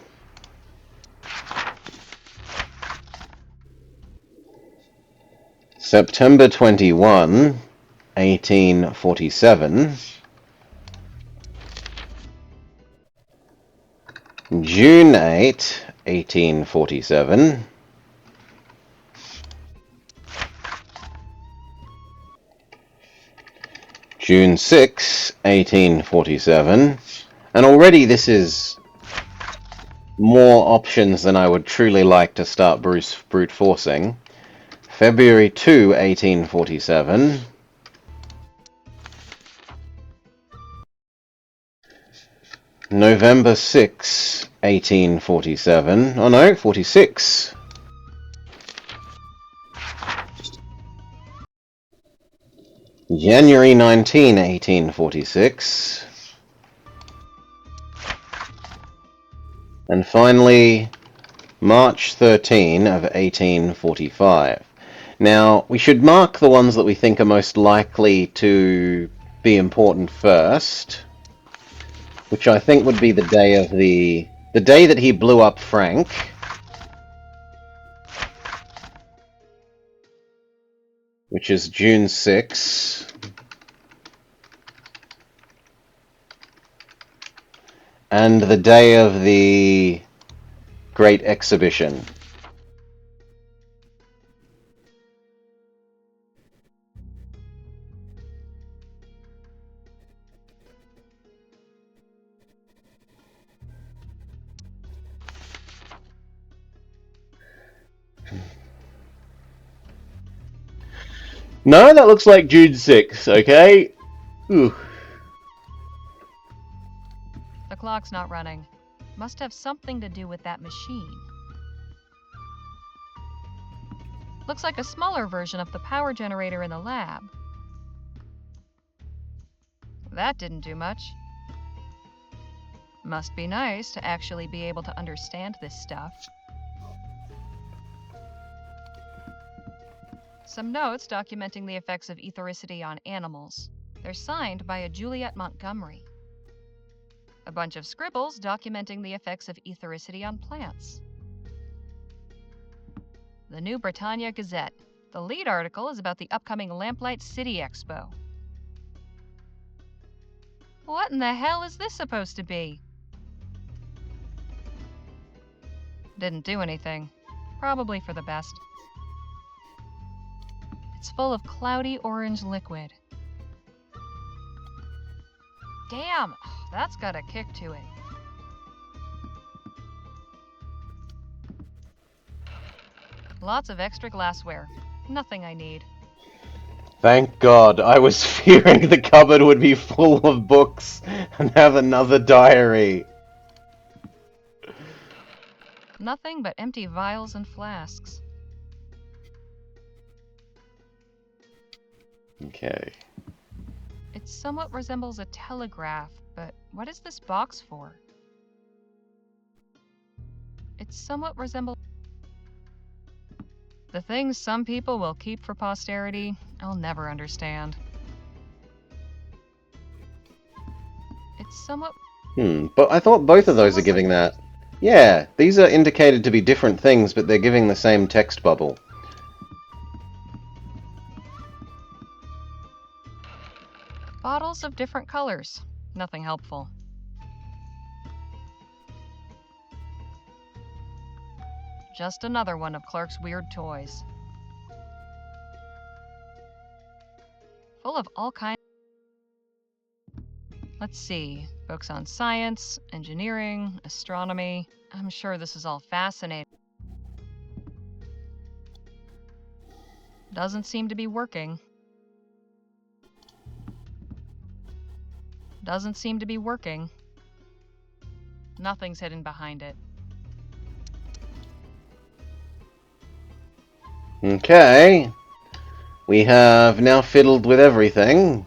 September 21, 1847. June 8, 1847. June 6, 1847. And already this is more options than I would truly like to start brute forcing. February 2, 1847. November 6, 1847. Oh no, 46. January 19, 1846. And finally, March 13 of 1845. Now, we should mark the ones that we think are most likely to be important first, which I think would be the day of the day that he blew up Frank. Which is June 6. And the day of the Great Exhibition. No, that looks like June 6, okay? Ooh. The clock's not running. Must have something to do with that machine. Looks like a smaller version of the power generator in the lab. That didn't do much. Must be nice to actually be able to understand this stuff. Some notes documenting the effects of aethericity on animals. They're signed by a Juliet Montgomery. A bunch of scribbles documenting the effects of aethericity on plants. The New Britannia Gazette. The lead article is about the upcoming Lamplight City Expo. What in the hell is this supposed to be? Didn't do anything. Probably for the best. It's full of cloudy orange liquid. Damn, that's got a kick to it. Lots of extra glassware. Nothing I need. Thank God, I was fearing the cupboard would be full of books and have another diary. Nothing but empty vials and flasks. Okay. It somewhat resembles a telegraph, but what is this box for? It somewhat resembles the things some people will keep for posterity. I'll never understand. It's somewhat. But I thought both of those are Somewhat giving that. Yeah, these are indicated to be different things, but they're giving the same text bubble. Bottles of different colors. Nothing helpful. Just another one of Clark's weird toys. Full of all kinds. Let's see. Books on science, engineering, astronomy. I'm sure this is all fascinating. Doesn't seem to be working. Doesn't seem to be working. Nothing's hidden behind it. Okay. We have now fiddled with everything.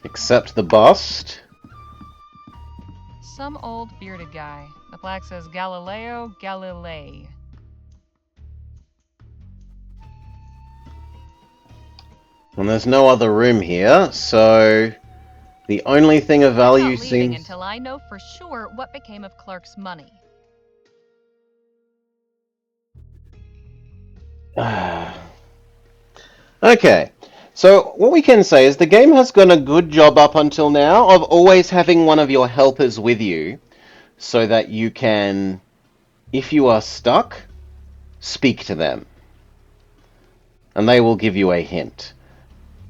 Except the bust. Some old bearded guy. The plaque says Galileo Galilei. And there's no other room here, so the only thing of I'm value not leaving seems... until I know for sure what became of Clark's money. Okay, so what we can say is the game has done a good job up until now of always having one of your helpers with you so that you can, if you are stuck, speak to them. And they will give you a hint.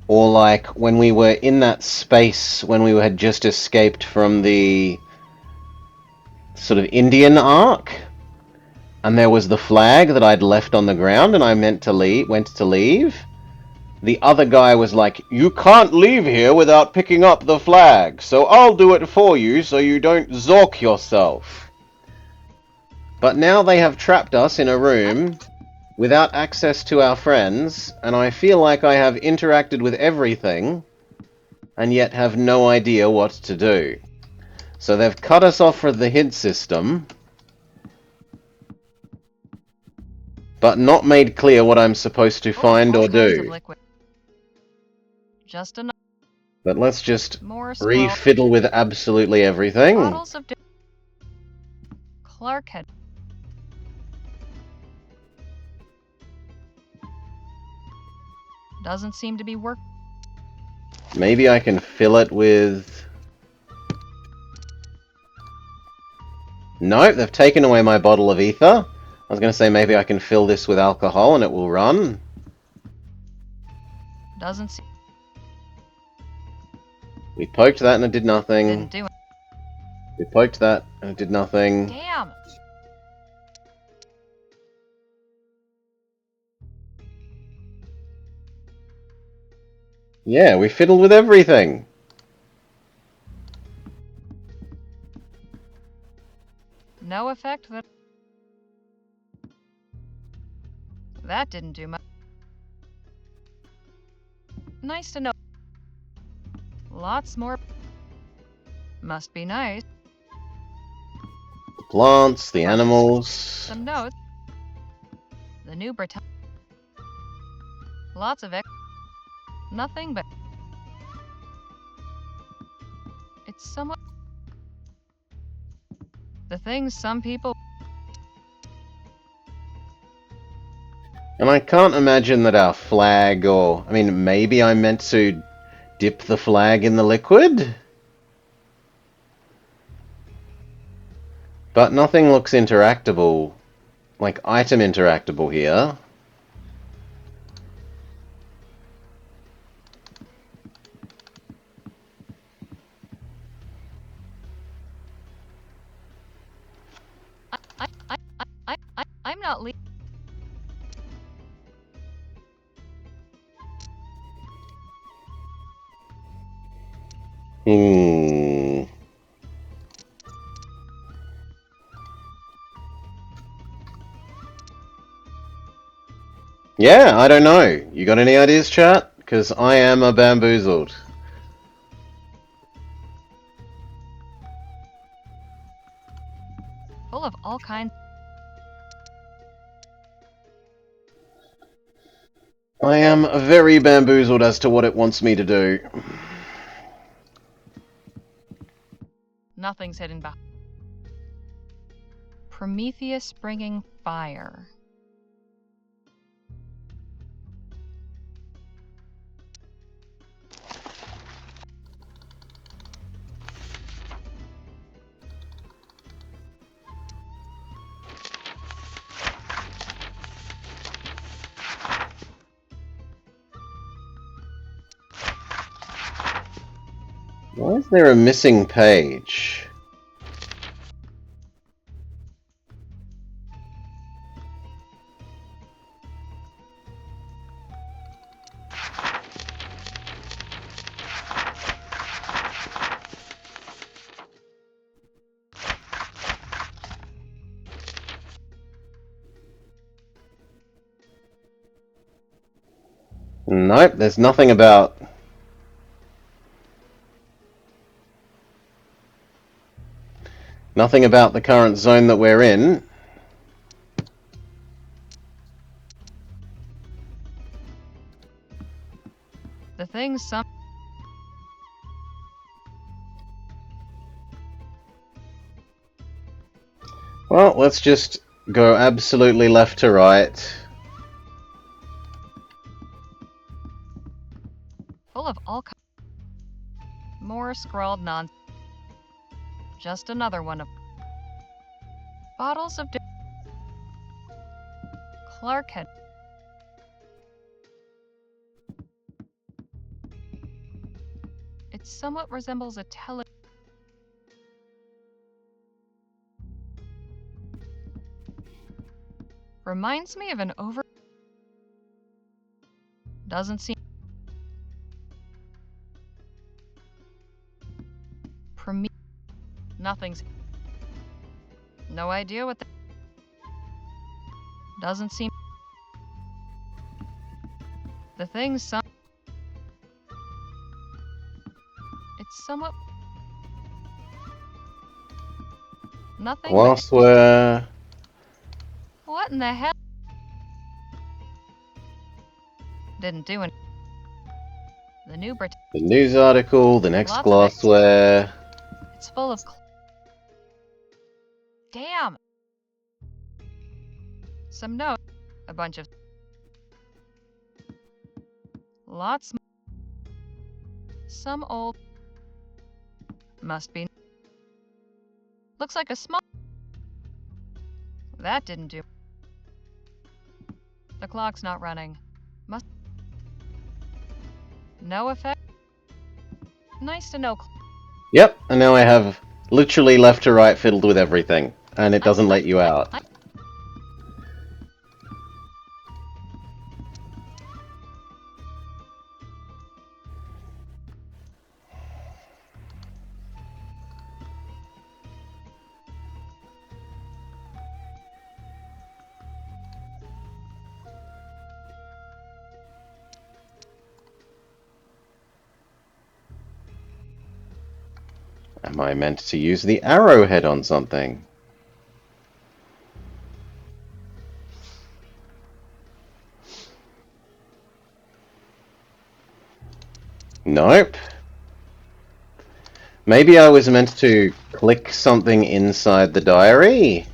Or like when we were in that space when we had just escaped from the sort of Indian arc, and there was the flag that I'd left on the ground and I went to leave. The other guy was like, "You can't leave here without picking up the flag, so I'll do it for you so you don't zork yourself." But now they have trapped us in a room without access to our friends, and I feel like I have interacted with everything and yet have no idea what to do. So they've cut us off from the hid system, but not made clear what I'm supposed to find All or kinds of do. liquid. Just enough. But let's just More re-fiddle with absolutely everything. bottles of. Clark had. Doesn't seem to be working. Maybe I can fill it with... Nope, they've taken away my bottle of ether. I was going to say maybe I can fill this with alcohol and it will run. Doesn't seem. We poked that and it did nothing. Didn't do it. We poked that and it did nothing. Damn. Yeah, we fiddled with everything. No effect. That didn't do much. Nice to know. Lots more. Must be nice. The plants, the animals. Some notes. The new Britannia. Lots of nothing but. It's somewhat. The things some people. And I can't imagine that our flag or... I mean, maybe I meant to dip the flag in the liquid? But nothing looks interactable. Like, item interactable here. I'm not leaving. Yeah, I don't know. You got any ideas, chat? Because I am a bamboozled. full of all kinds. I am very bamboozled as to what it wants me to do. Nothing's hidden behind. Prometheus bringing fire. Why is there a missing page? Nope, there's nothing about... Nothing about the current zone that we're in. The thing's some. Well, let's just go absolutely left to right. Full of all kinds. More scrawled nonsense. Just another one of bottles of. Clark had. It somewhat resembles a Reminds me of an Doesn't seem. Nothing's. No idea what Doesn't seem. The thing's some. It's somewhat. Nothing. Glassware. What in the hell? Didn't do it. The new The news article, the next Lots of glassware. It's full of. Damn. Some notes. A bunch of. Lots. Some old. Must be. Looks like a small. That didn't do. The clock's not running. Must. No effect. Nice to know. Yep, and now I have literally left to right fiddled with everything, and it doesn't let you out. Am I meant to use the arrowhead on something? Nope. Maybe I was meant to click something inside the diary?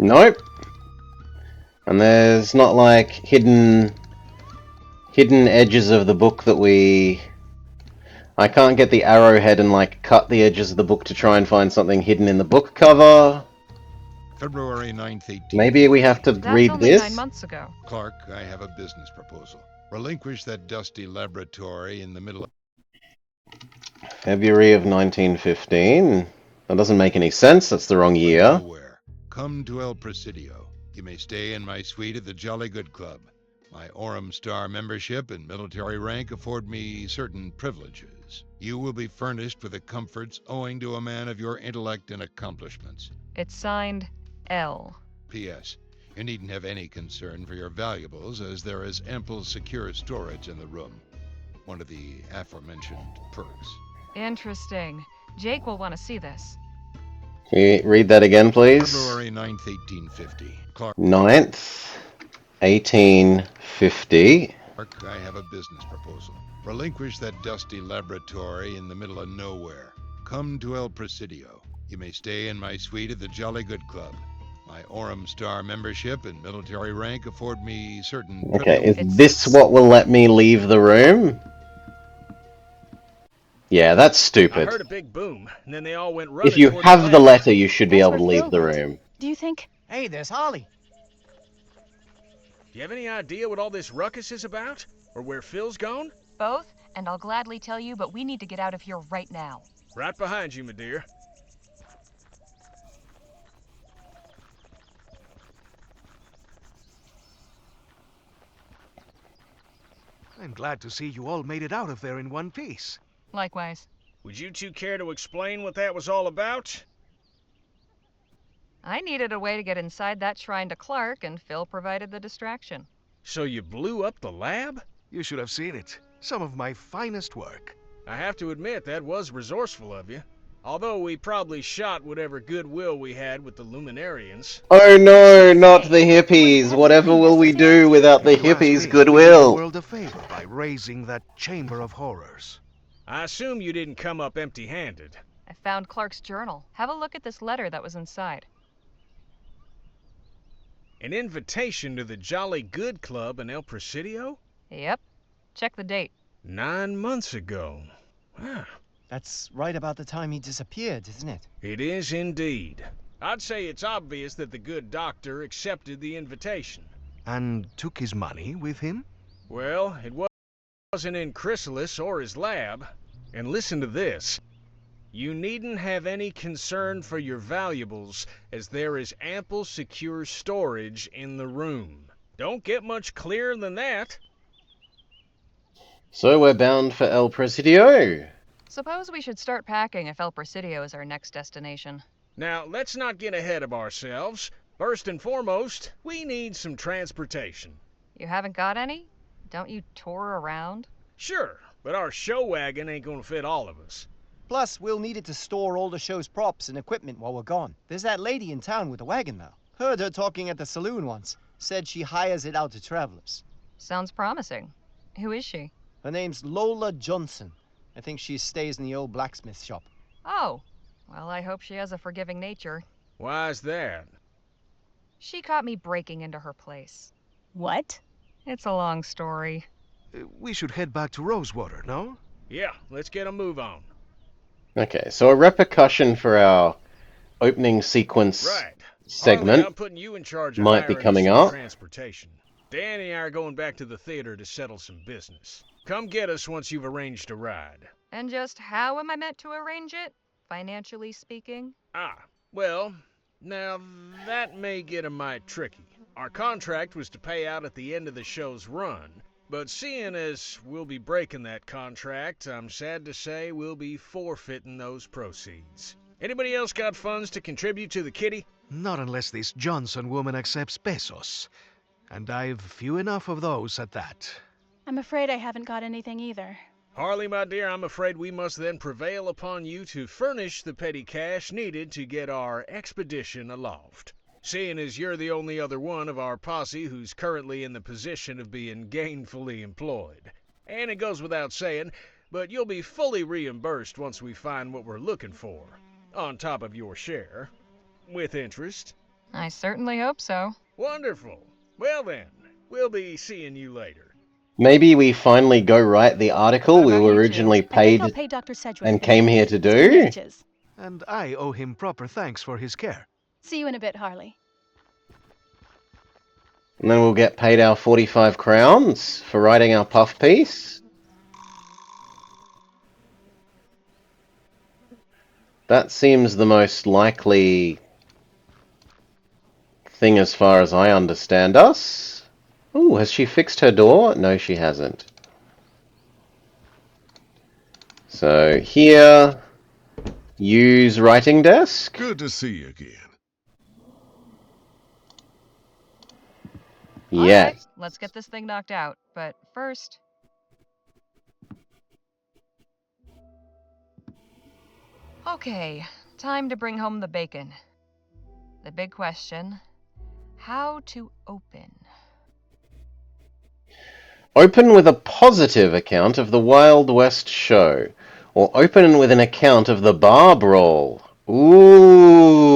Nope. And there's not like hidden edges of the book that we... I can't get the arrowhead and like cut the edges of the book to try and find something hidden in the book cover. February 9th, 18... Maybe we have to That's read only this? 9 months ago. Clark, I have a business proposal. Relinquish that dusty laboratory in the middle of... February of 1915? That doesn't make any sense, that's the wrong year. Nowhere. Come to El Presidio. You may stay in my suite at the Jolly Good Club. My Orem Star membership and military rank afford me certain privileges. You will be furnished with the comforts owing to a man of your intellect and accomplishments. It's signed L. P.S. You needn't have any concern for your valuables, as there is ample secure storage in the room. One of the aforementioned perks. Interesting. Jake will want to see this. Can you read that again, please? February 9th, 1850. Clark, 9th, 1850. I have a business proposal. Relinquish that dusty laboratory in the middle of nowhere. Come to El Presidio. You may stay in my suite at the Jolly Good Club. My Orem Star membership and military rank afford me certain Okay, is privileges. this what will let me leave the room? Yeah, that's I stupid. heard a big boom, and then they all went running. If you toward have the lab. letter, you should be That's able to where leave Phil the went. room. Do you think? Hey, there's Holly. Do you have any idea what all this ruckus is about? Or where Phil's gone? Both, and I'll gladly tell you, but we need to get out of here right now. Right behind you, my dear. I'm glad to see you all made it out of there in one piece. Likewise. Would you two care to explain what that was all about? I needed a way to get inside that shrine to Clark, and Phil provided the distraction. So you blew up the lab? You should have seen it. Some of my finest work. I have to admit, that was resourceful of you. Although we probably shot whatever goodwill we had with the Luminarians. Oh no, not the hippies. Whatever will we do without the If you ask me, hippies' we did the goodwill? world a favor by raising that chamber of horrors. I assume you didn't come up empty-handed. I found Clark's journal. Have a look at this letter that was inside. An invitation to the Jolly Good Club in El Presidio? Yep. Check the date. 9 months ago. Wow. That's right about the time he disappeared, isn't it? It is indeed. I'd say it's obvious that the good doctor accepted the invitation. And took his money with him? Well, it wasn't in Chrysalis or his lab. And listen to this. You needn't have any concern for your valuables, as there is ample secure storage in the room. Don't get much clearer than that. So we're bound for El Presidio. Suppose we should start packing if El Presidio is our next destination. Now, let's not get ahead of ourselves. First and foremost, we need some transportation. You haven't got any? Don't you tour around? Sure, but our show wagon ain't gonna fit all of us. Plus, we'll need it to store all the show's props and equipment while we're gone. There's that lady in town with a wagon now. Heard her talking at the saloon once. Said she hires it out to travelers. Sounds promising. Who is she? Her name's Lola Johnson. I think she stays in the old blacksmith shop. Oh. Well, I hope she has a forgiving nature. Why's that? She caught me breaking into her place. What? It's a long story. We should head back to Rosewater, no? Yeah, let's get a move on. Okay, so a repercussion for our opening sequence Right. segment Harley, I'm putting you in charge of might be hiring us coming some up. transportation. Danny and I are going back to the theater to settle some business. Come get us once you've arranged a ride. And just how am I meant to arrange it? Financially speaking? Well, now that may get a mite tricky. Our contract was to pay out at the end of the show's run, but seeing as we'll be breaking that contract, I'm sad to say we'll be forfeiting those proceeds. Anybody else got funds to contribute to the kitty? Not unless this Johnson woman accepts pesos. And I've few enough of those at that. I'm afraid I haven't got anything either. Harley, my dear, I'm afraid we must then prevail upon you to furnish the petty cash needed to get our expedition aloft. Seeing as you're the only other one of our posse who's currently in the position of being gainfully employed. And it goes without saying, but you'll be fully reimbursed once we find what we're looking for, on top of your share, with interest. I certainly hope so. Wonderful. Well then, we'll be seeing you later. Maybe we finally go write the article What we about were you two? originally I think I'll paid pay Dr. Sedgwick and the came here next. to It's been do. ages. And I owe him proper thanks for his care. See you in a bit, Harley. And then we'll get paid our 45 crowns for writing our puff piece. That seems the most likely thing as far as I understand us. Ooh, has she fixed her door? No, she hasn't. So here, use writing desk. Good to see you again. All right, Yes. let's get this thing knocked out. But first... Okay, time to bring home the bacon. The big question, how to open? Open with a positive account of the Wild West show, or open with an account of the bar brawl. Ooh.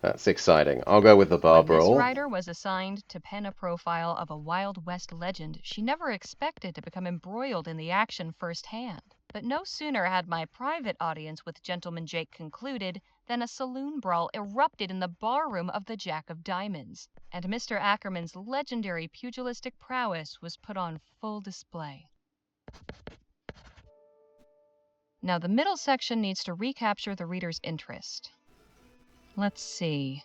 That's exciting. I'll go with the bar When this brawl. writer was assigned to pen a profile of a Wild West legend, she never expected to become embroiled in the action firsthand. But no sooner had my private audience with Gentleman Jake concluded than a saloon brawl erupted in the barroom of the Jack of Diamonds, and Mr. Ackerman's legendary pugilistic prowess was put on full display. Now the middle section needs to recapture the reader's interest. Let's see.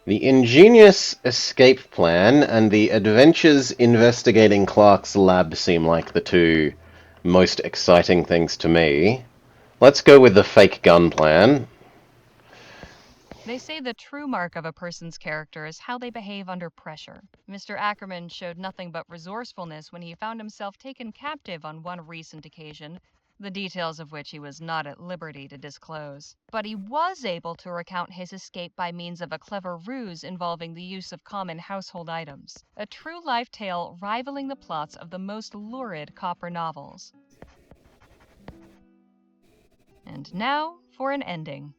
The ingenious escape plan and the adventures investigating Clark's lab seem like the two most exciting things to me. Let's go with the fake gun plan. They say the true mark of a person's character is how they behave under pressure. Mr. Ackerman showed nothing but resourcefulness when he found himself taken captive on one recent occasion, the details of which he was not at liberty to disclose. But he was able to recount his escape by means of a clever ruse involving the use of common household items, a true-life tale rivaling the plots of the most lurid copper novels. And now for an ending.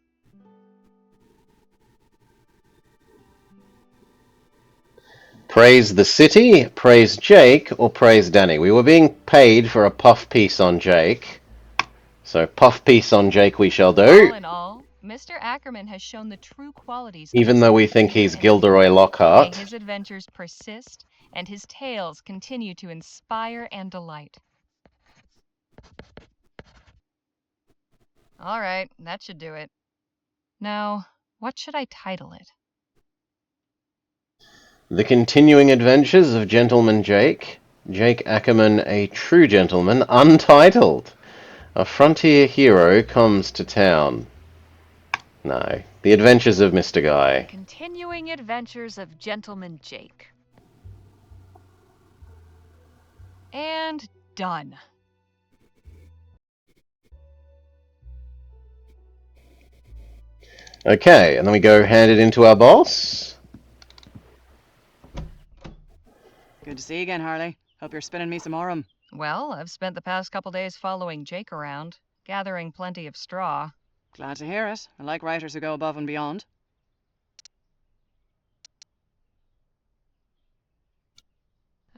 Praise the city, praise Jake, or praise Danny. We were being paid for a puff piece on Jake. So puff piece on Jake we shall do. All in all, Mr. Ackerman has shown the true qualities Even of though we a think reader he's and Gilderoy hero. May Lockhart. his adventures persist, and his tales continue to inspire and delight. All right, that should do it. Now, what should I title it? The Continuing Adventures of Gentleman Jake. Jake Ackerman, a True Gentleman, Untitled. A frontier hero comes to town. No. The Adventures of Mr. Guy. Continuing Adventures of Gentleman Jake. And done. Okay, and then we go hand it into our boss. Good to see you again, Harley. Hope you're spinning me some aurum. Well, I've spent the past couple days following Jake around, gathering plenty of straw. Glad to hear it. I like writers who go above and beyond.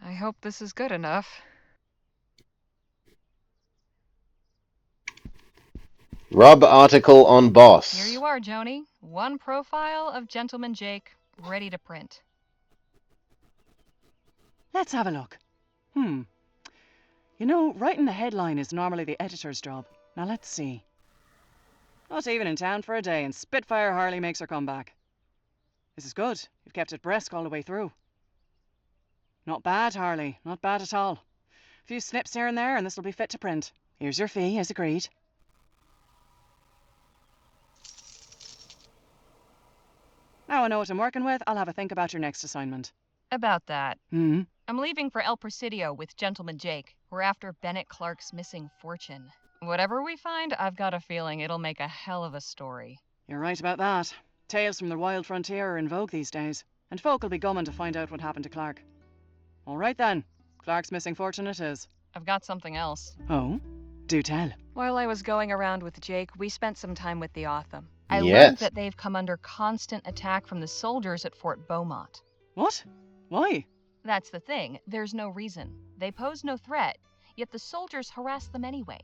I hope this is good enough. Rub article on boss. Here you are, Joni. One profile of Gentleman Jake, ready to print. Let's have a look. You know, writing the headline is normally the editor's job. Now let's see. Not even in town for a day, and Spitfire Harley makes her comeback. This is good. You've kept it brisk all the way through. Not bad, Harley. Not bad at all. A few snips here and there, and this will be fit to print. Here's your fee, as agreed. Now I know what I'm working with, I'll have a think about your next assignment. About that. Hmm? I'm leaving for El Presidio with Gentleman Jake. We're after Bennett Clark's missing fortune. Whatever we find, I've got a feeling it'll make a hell of a story. You're right about that. Tales from the wild frontier are in vogue these days, and folk will be gumming to find out what happened to Clark. All right then. Clark's missing fortune it is. I've got something else. Oh? Do tell. While I was going around with Jake, we spent some time with the Otham. I learned Yes. that they've come under constant attack from the soldiers at Fort Beaumont. What? Why? That's the thing, there's no reason. They pose no threat, yet the soldiers harass them anyway.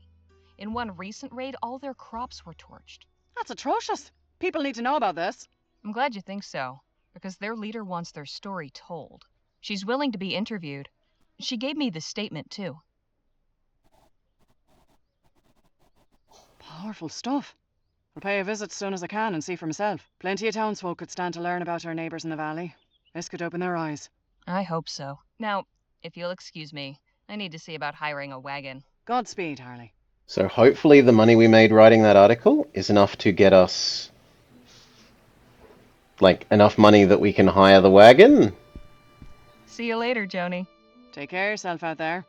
In one recent raid, all their crops were torched. That's atrocious. People need to know about this. I'm glad you think so, because their leader wants their story told. She's willing to be interviewed. She gave me this statement, too. Powerful stuff. I'll pay a visit as soon as I can and see for myself. Plenty of townsfolk could stand to learn about our neighbours in the valley. This could open their eyes. I hope so. Now, if you'll excuse me, I need to see about hiring a wagon. Godspeed, Harley. So hopefully the money we made writing that article is enough to get us, like, enough money that we can hire the wagon. See you later, Joni. Take care of yourself out there.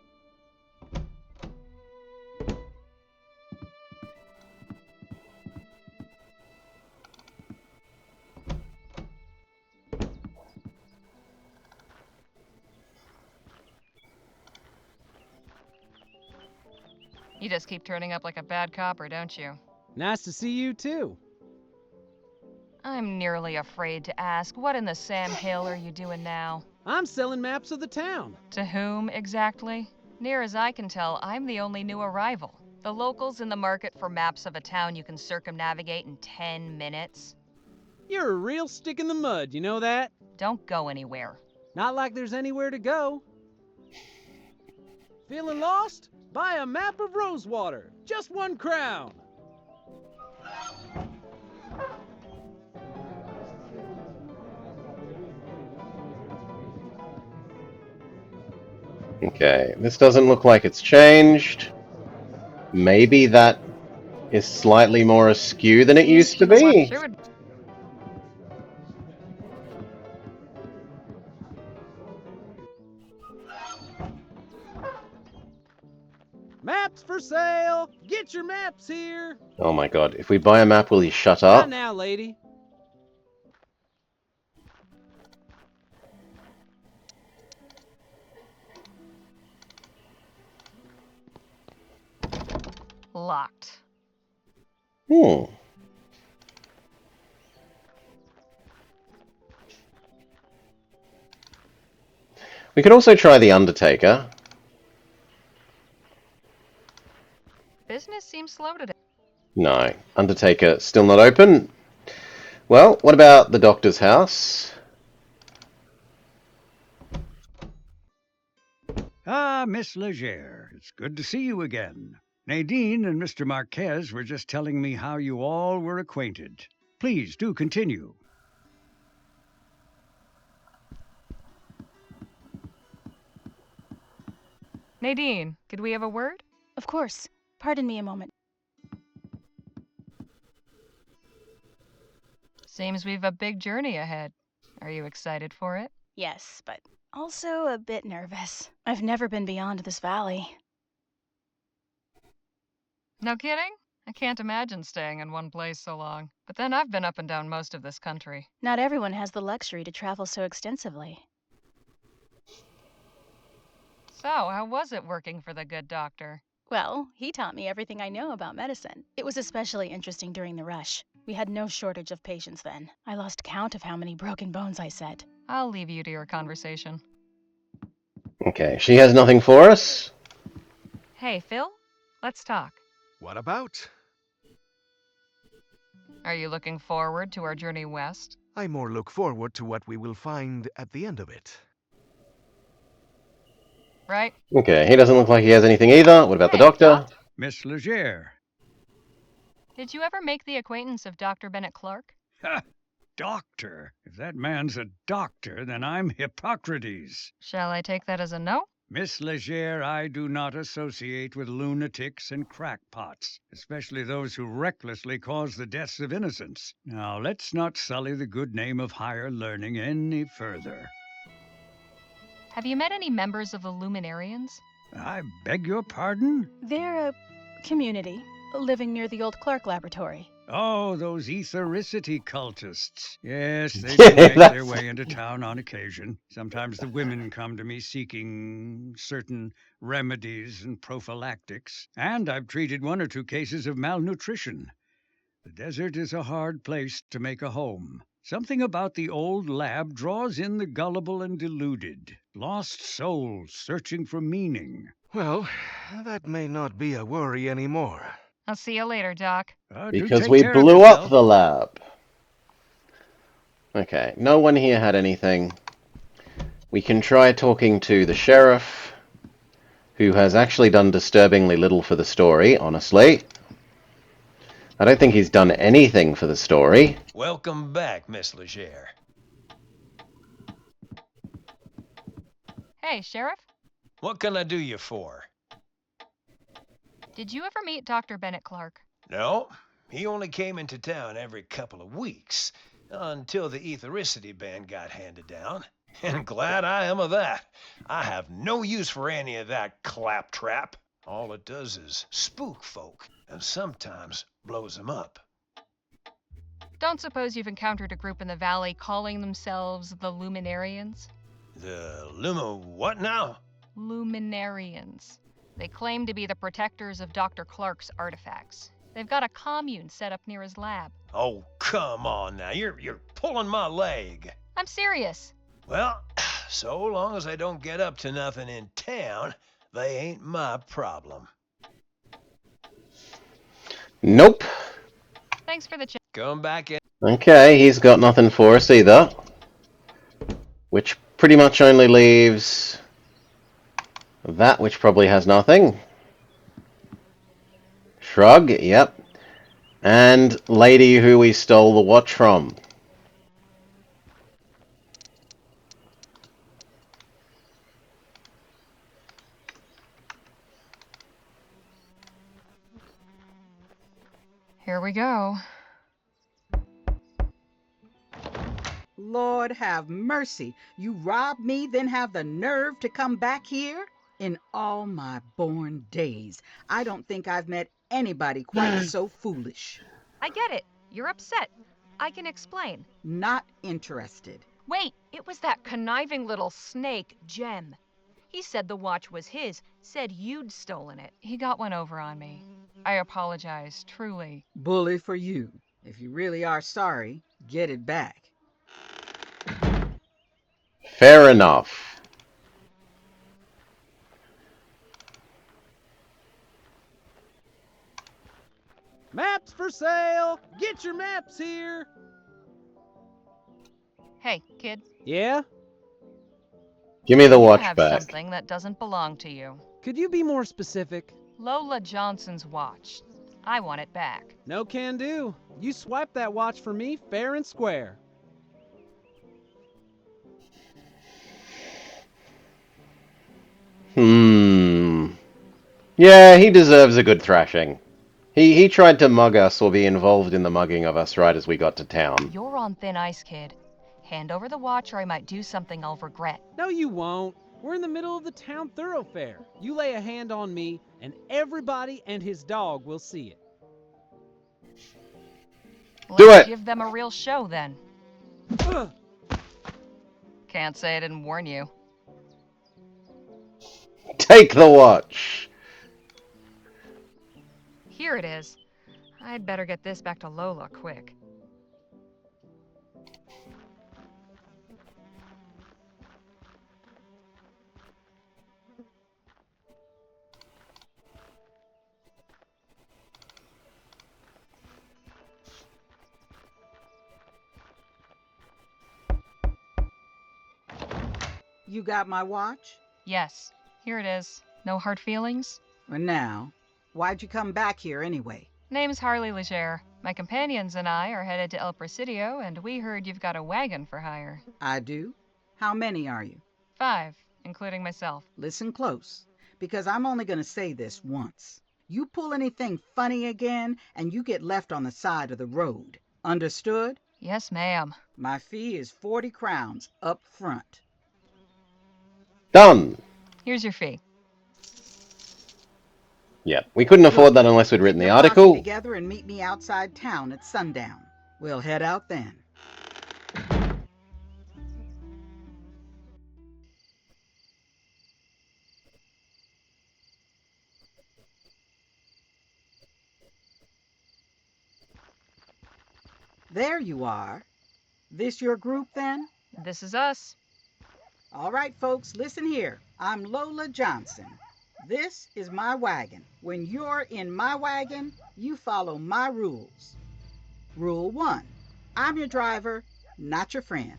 You just keep turning up like a bad copper, don't you? Nice to see you, too. I'm nearly afraid to ask, what in the Sam Hill are you doing now? I'm selling maps of the town. To whom, exactly? Near as I can tell, I'm the only new arrival. The locals in the market for maps of a town you can circumnavigate in 10 minutes. You're a real stick in the mud, you know that? Don't go anywhere. Not like there's anywhere to go. Feeling lost? Buy a map of Rosewater. Just 1 crown. Okay, this doesn't look like it's changed. Maybe that is slightly more askew than it used to be. Sure would. Maps for sale. Get your maps here. Oh my god, if we buy a map, will he shut Not up? now, lady. Locked. Hmm. We could also try the Undertaker. Business seems slow today. No, Undertaker still not open. Well, what about the doctor's house? Ah, Miss Leger, it's good to see you again. Nadine and Mr. Marquez were just telling me how you all were acquainted. Please do continue. Nadine, could we have a word? Of course. Pardon me a moment. Seems we've a big journey ahead. Are you excited for it? Yes, but also a bit nervous. I've never been beyond this valley. No kidding? I can't imagine staying in one place so long. But then I've been up and down most of this country. Not everyone has the luxury to travel so extensively. So, how was it working for the good doctor? Well, he taught me everything I know about medicine. It was especially interesting during the rush. We had no shortage of patients then. I lost count of how many broken bones I set. I'll leave you to your conversation. Okay, she has nothing for us. Hey, Phil? Let's talk. What about? Are you looking forward to our journey west? I more look forward to what we will find at the end of it. Right? Okay, he doesn't look like he has anything either. What about the doctor? Miss Leger. Did you ever make the acquaintance of Dr. Bennett Clark? Ha! Doctor. If that man's a doctor, then I'm Hippocrates. Shall I take that as a no? Miss Leger, I do not associate with lunatics and crackpots, especially those who recklessly cause the deaths of innocents. Now, let's not sully the good name of higher learning any further. Have you met any members of the Luminarians? I beg your pardon? They're a community living near the old Clark laboratory. Oh, those ethericity cultists. Yes, they do make their way into town on occasion. Sometimes the women come to me seeking certain remedies and prophylactics. And I've treated 1 or 2 cases of malnutrition. The desert is a hard place to make a home. Something about the old lab draws in the gullible and deluded. Lost souls searching for meaning. Well, that may not be a worry anymore. I'll see you later, Doc. Do Because take we care of blew up yourself. the lab. Okay, no one here had anything. We can try talking to the sheriff, who has actually done disturbingly little for the story, honestly. I don't think he's done anything for the story. Welcome back, Miss Leger. Hey, Sheriff. What can I do you for? Did you ever meet Dr. Bennett Clark? No, he only came into town every couple of weeks, until the ethericity ban got handed down. And glad I am of that. I have no use for any of that claptrap. All it does is spook folk, and sometimes blows them up. Don't suppose you've encountered a group in the valley calling themselves the Luminarians? The what now? Luminarians. They claim to be the protectors of Dr. Clark's artifacts. They've got a commune set up near his lab. Oh, come on now. You're pulling my leg. I'm serious. Well, so long as I don't get up to nothing in town, they ain't my problem. Nope. Thanks for the chat. Come back in. Okay, he's got nothing for us either. Which pretty much only leaves that, which probably has nothing. Shrug, yep. And lady who we stole the watch from. Here we go. Lord have mercy. You robbed me, then have the nerve to come back here? In all my born days, I don't think I've met anybody quite so foolish. I get it. You're upset. I can explain. Not interested. Wait, it was that conniving little snake, Jem. He said the watch was his, said you'd stolen it. He got one over on me. I apologize, truly. Bully for you. If you really are sorry, get it back. Fair enough. Maps for sale! Get your maps here! Hey, kid. Yeah? Give me the watch You have back. something that doesn't belong to you. Could you be more specific? Lola Johnson's watch. I want it back. No can do. You swipe that watch for me fair and square. Yeah, he deserves a good thrashing. He tried to mug us or be involved in the mugging of us right as we got to town. You're on thin ice, kid. Hand over the watch or I might do something I'll regret. No, you won't. We're in the middle of the town thoroughfare. You lay a hand on me, and everybody and his dog will see it. Do Let's it! give them a real show, then. Ugh. Can't say I didn't warn you. Take the watch! Here it is. I'd better get this back to Lola quick. You got my watch? Yes, here it is. No hard feelings? Or now? Why'd you come back here anyway? Name's Harley Leger. My companions and I are headed to El Presidio, and we heard you've got a wagon for hire. I do? How many are you? 5, including myself. Listen close, because I'm only going to say this once. You pull anything funny again, and you get left on the side of the road. Understood? Yes, ma'am. My fee is 40 crowns up front. Done! Here's your fee. Yeah, we couldn't afford Good. that unless we'd written Get the your posse article. together and meet me outside town at sundown. We'll head out then. There you are. This your group then? This is us. All right, folks, listen here. I'm Lola Johnson. This is my wagon. When you're in my wagon, you follow my rules. Rule 1. I'm your driver, not your friend.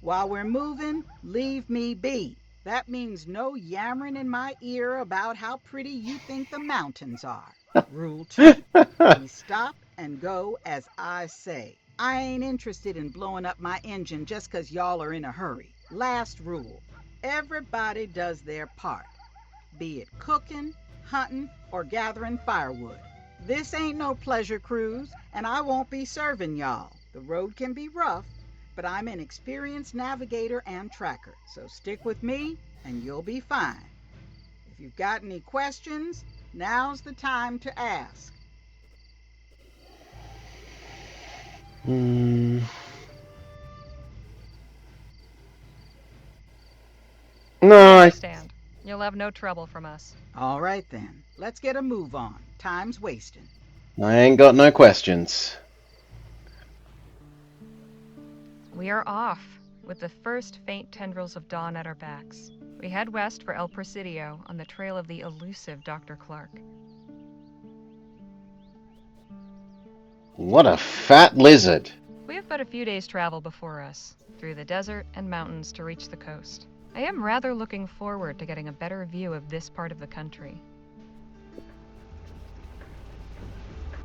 While we're moving, leave me be. That means no yammering in my ear about how pretty you think the mountains are. Rule 2. We stop and go as I say. I ain't interested in blowing up my engine just 'cause y'all are in a hurry. Last rule. Everybody does their part, be it cooking, hunting, or gathering firewood. This ain't no pleasure cruise, and I won't be serving y'all. The road can be rough, but I'm an experienced navigator and tracker, so stick with me and you'll be fine. If you've got any questions, now's the time to ask. No. We understand. You'll have no trouble from us. All right then, let's get a move on. Time's wasting. I ain't got no questions. We are off, with the first faint tendrils of dawn at our backs. We head west for El Presidio on the trail of the elusive Dr. Clark. What a fat lizard. We have but a few days' travel before us, through the desert and mountains to reach the coast. I am rather looking forward to getting a better view of this part of the country.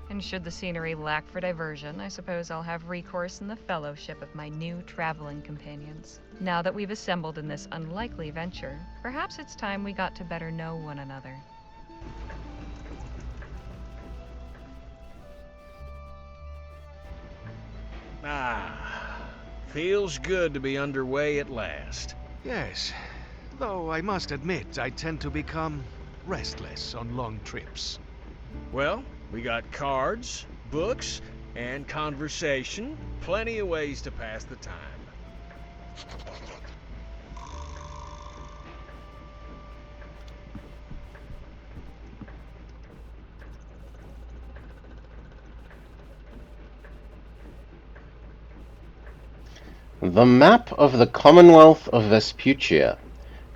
And should the scenery lack for diversion, I suppose I'll have recourse in the fellowship of my new traveling companions. Now that we've assembled in this unlikely venture, perhaps it's time we got to better know one another. Feels good to be underway at last. Yes, though I must admit I tend to become restless on long trips. Well, we got cards, books, and conversation. Plenty of ways to pass the time. The map of the Commonwealth of Vespuccia,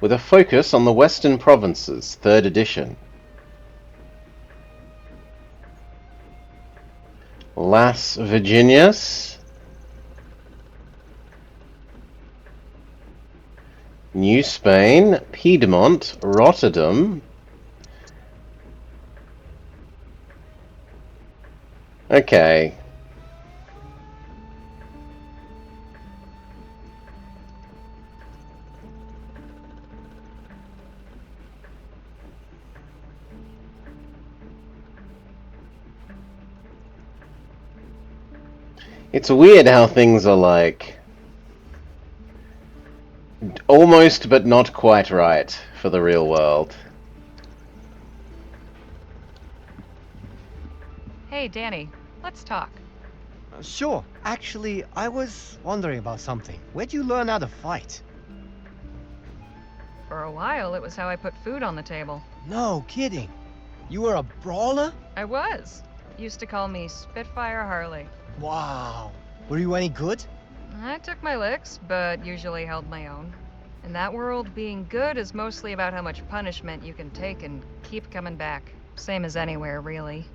with a focus on the Western Provinces, 3rd edition. Las Virginias, New Spain, Piedmont, Rotterdam. Okay. It's weird how things are like almost but not quite right for the real world. Hey, Danny, let's talk. Sure. Actually, I was wondering about something. Where'd you learn how to fight? For a while, it was how I put food on the table. No kidding. You were a brawler? I was. Used to call me Spitfire Harley. Wow. Were you any good? I took my licks, but usually held my own. In that world, being good is mostly about how much punishment you can take and keep coming back. Same as anywhere, really.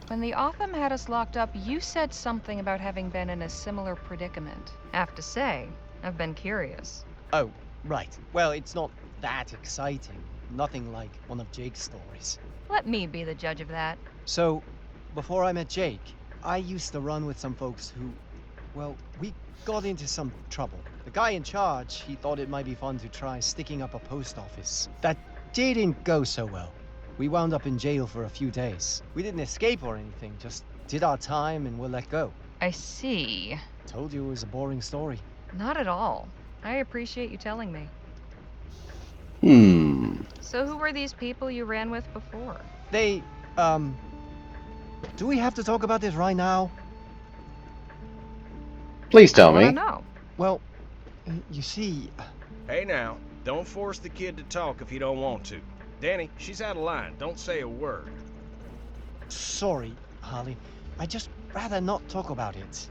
When the Otham had us locked up, you said something about having been in a similar predicament. Have to say, I've been curious. Oh, right. Well, it's not that exciting. Nothing like one of Jake's stories. Let me be the judge of that. So, before I met Jake, I used to run with some folks who, well, we got into some trouble. The guy in charge, he thought it might be fun to try sticking up a post office. That didn't go so well. We wound up in jail for a few days. We didn't escape or anything, just did our time and were let go. I see. Told you it was a boring story. Not at all. I appreciate you telling me. So who were these people you ran with before? They, do we have to talk about this right now? Please tell I wanna me. know. Well, you see... Hey now, don't force the kid to talk if you don't want to. Danny, she's out of line. Don't say a word. Sorry, Harley. I just rather not talk about it.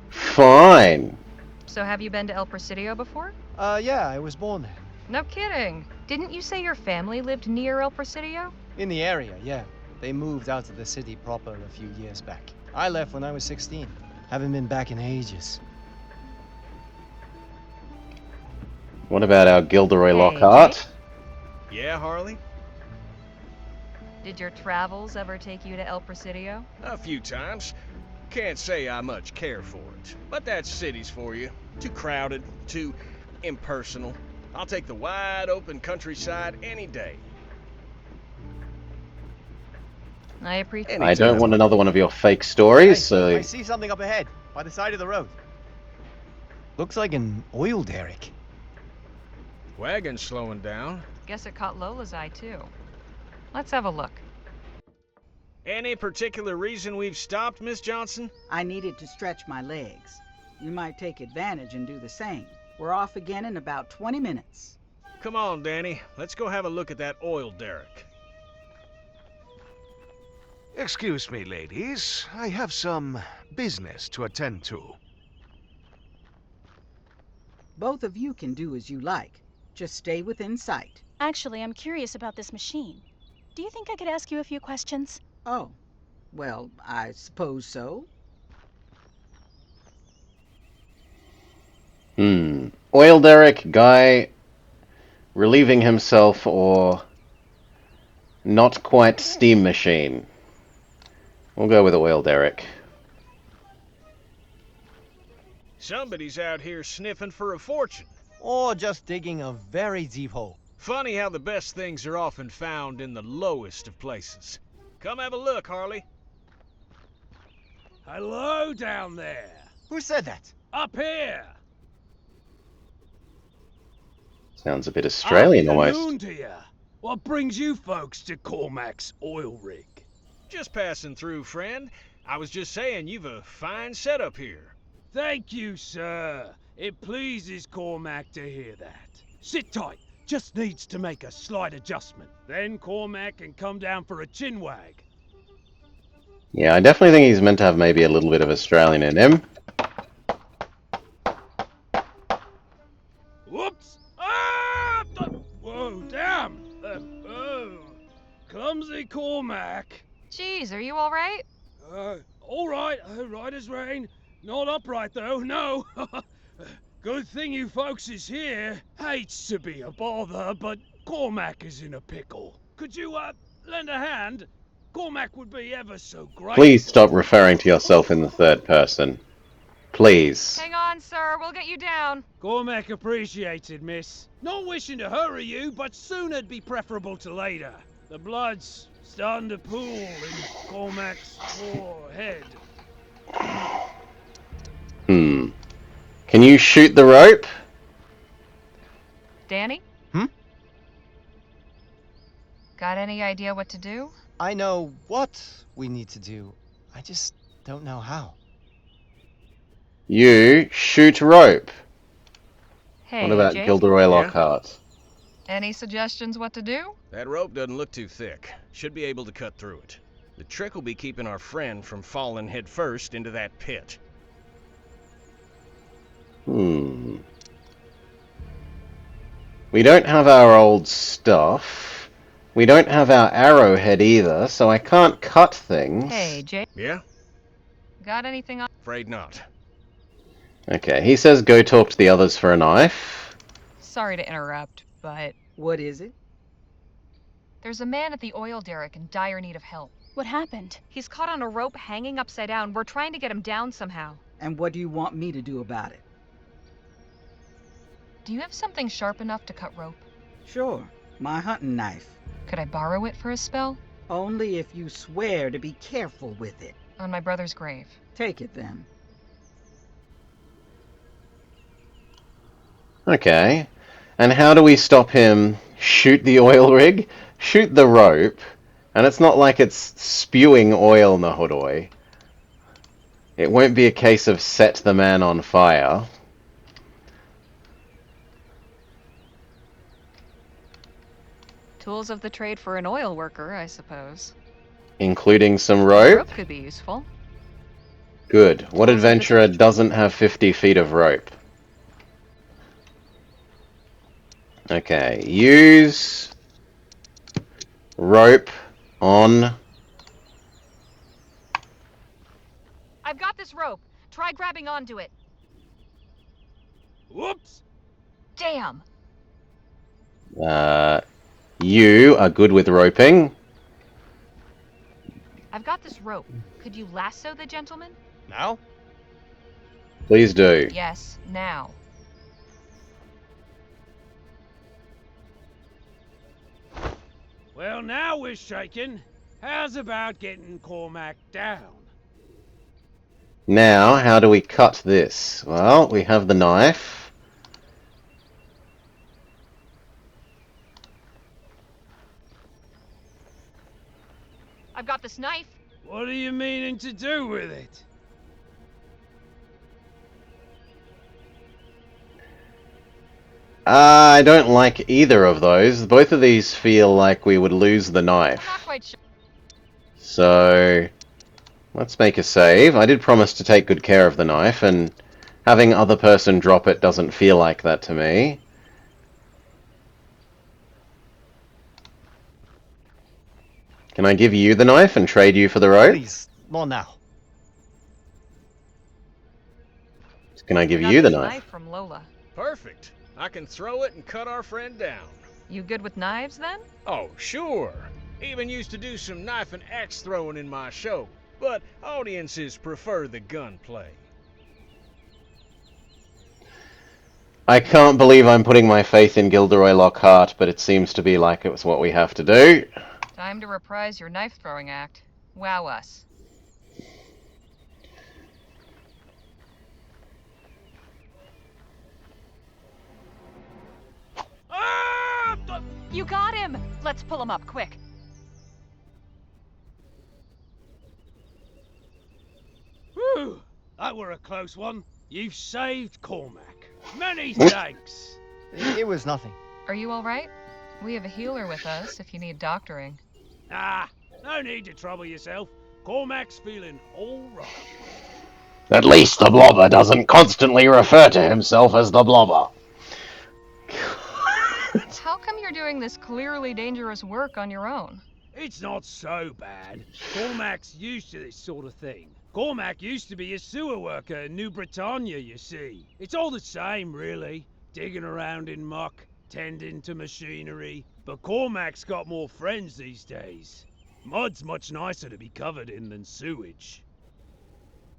Fine. So have you been to El Presidio before? Yeah, I was born there. No kidding. Didn't you say your family lived near El Presidio? In the area, yeah. They moved out of the city proper a few years back. I left when I was 16. Haven't been back in ages. What about our Gilderoy Hey, Lockhart? Yeah, Harley? Did your travels ever take you to El Presidio? A few times. Can't say I much care for it. But that city's for you. Too crowded, too impersonal. I'll take the wide open countryside any day. I appreciate I don't want another one of your fake stories, Hey, so... I see something up ahead, by the side of the road. Looks like an oil derrick. Wagon's slowing down. Guess it caught Lola's eye too. Let's have a look. Any particular reason we've stopped, Miss Johnson? I needed to stretch my legs. You might take advantage and do the same. We're off again in about 20 minutes. Come on, Danny. Let's go have a look at that oil derrick. Excuse me, ladies. I have some business to attend to. Both of you can do as you like. Just stay within sight. Actually, I'm curious about this machine. Do you think I could ask you a few questions? Oh, well, I suppose so. Oil derrick, guy relieving himself, or not quite steam machine. We'll go with oil derrick. Somebody's out here sniffing for a fortune. Or just digging a very deep hole. Funny how the best things are often found in the lowest of places. Come have a look, Harley. Hello down there. Who said that? Up here. Sounds a bit Australian Afternoon almost. to ya. What brings you folks to Cormac's oil rig? Just passing through, friend. I was just saying you've a fine setup here. Thank you, sir. It pleases Cormac to hear that. Sit tight. Just needs to make a slight adjustment. Then Cormac can come down for a chinwag. Yeah, I definitely think he's meant to have maybe a little bit of Australian in him. Whoops! Ah! Whoa, damn! Oh. Clumsy Cormac. Jeez, are you alright? All right as rain. Not upright, though, no. Good thing you folks is here. Hates to be a bother, but Cormac is in a pickle. Could you, lend a hand? Cormac would be ever so grateful. Please stop referring to yourself in the third person. Please. Hang on, sir. We'll get you down. Cormac appreciated, miss. Not wishing to hurry you, but sooner'd be preferable to later. The blood's starting to pool in Cormac's poor head. Can you shoot the rope? Danny? Got any idea what to do? I know what we need to do. I just don't know how. You shoot rope. Hey, What about Jake? Gilderoy Lockhart? Any suggestions what to do? That rope doesn't look too thick. Should be able to cut through it. The trick will be keeping our friend from falling headfirst into that pit. We don't have our old stuff. We don't have our arrowhead either, so I can't cut things. Hey, Jake. Yeah? Got anything on? Afraid not. Okay, he says go talk to the others for a knife. Sorry to interrupt, but What is it? there's a man at the oil derrick in dire need of help. What happened? He's caught on a rope hanging upside down. We're trying to get him down somehow. And what do you want me to do about it? Do you have something sharp enough to cut rope? Sure, my hunting knife. Could I borrow it for a spell? Only if you swear to be careful with it. On my brother's grave. Take it then. Okay. And how do we stop him? Shoot the oil rig? Shoot the rope? And it's not like it's spewing oil, Nahodoi. It won't be a case of set the man on fire. Tools of the trade for an oil worker, I suppose. Including some Rope rope? could be useful. Good. What Tools of the adventurer doesn't have 50 feet of rope? Okay, use rope on... I've got this rope. Try grabbing onto it. Whoops! Damn! You are good with roping. I've got this rope. Could you lasso the gentleman? Now? Please do. Yes, now. Well, now we're shaking. How's about getting Cormac down? Now, how do we cut this? Well, we have the knife. I've got this knife. What are you meaning to do with it? I don't like either of those. Both of these feel like we would lose the knife. I'm not quite sure. So, let's make a save. I did promise to take good care of the knife, and having other person drop it doesn't feel like that to me. Can I give you the knife and trade you for the rope? Please, not now. Can I give I got you the this knife? from Lola. Perfect. I can throw it and cut our friend down. You good with knives then? Oh, sure. Even used to do some knife and axe throwing in my show, but audiences prefer the gunplay. I can't believe I'm putting my faith in Gilderoy Lockhart, but it seems to be like it was what we have to do. Time to reprise your knife throwing act. Wow us. You got him! Let's pull him up, quick. Whew! That were a close one. You've saved Cormac. Many thanks. It was nothing. Are you alright? We have a healer with us if you need doctoring. Ah, no need to trouble yourself. Cormac's feeling all right. At least the Blobber doesn't constantly refer to himself as the Blobber. How come you're doing this clearly dangerous work on your own? It's not so bad. Cormac's used to this sort of thing. Cormac used to be a sewer worker in New Britannia, you see. It's all the same, really. Digging around in muck, tending to machinery. But Cormac's got more friends these days. Mud's much nicer to be covered in than sewage.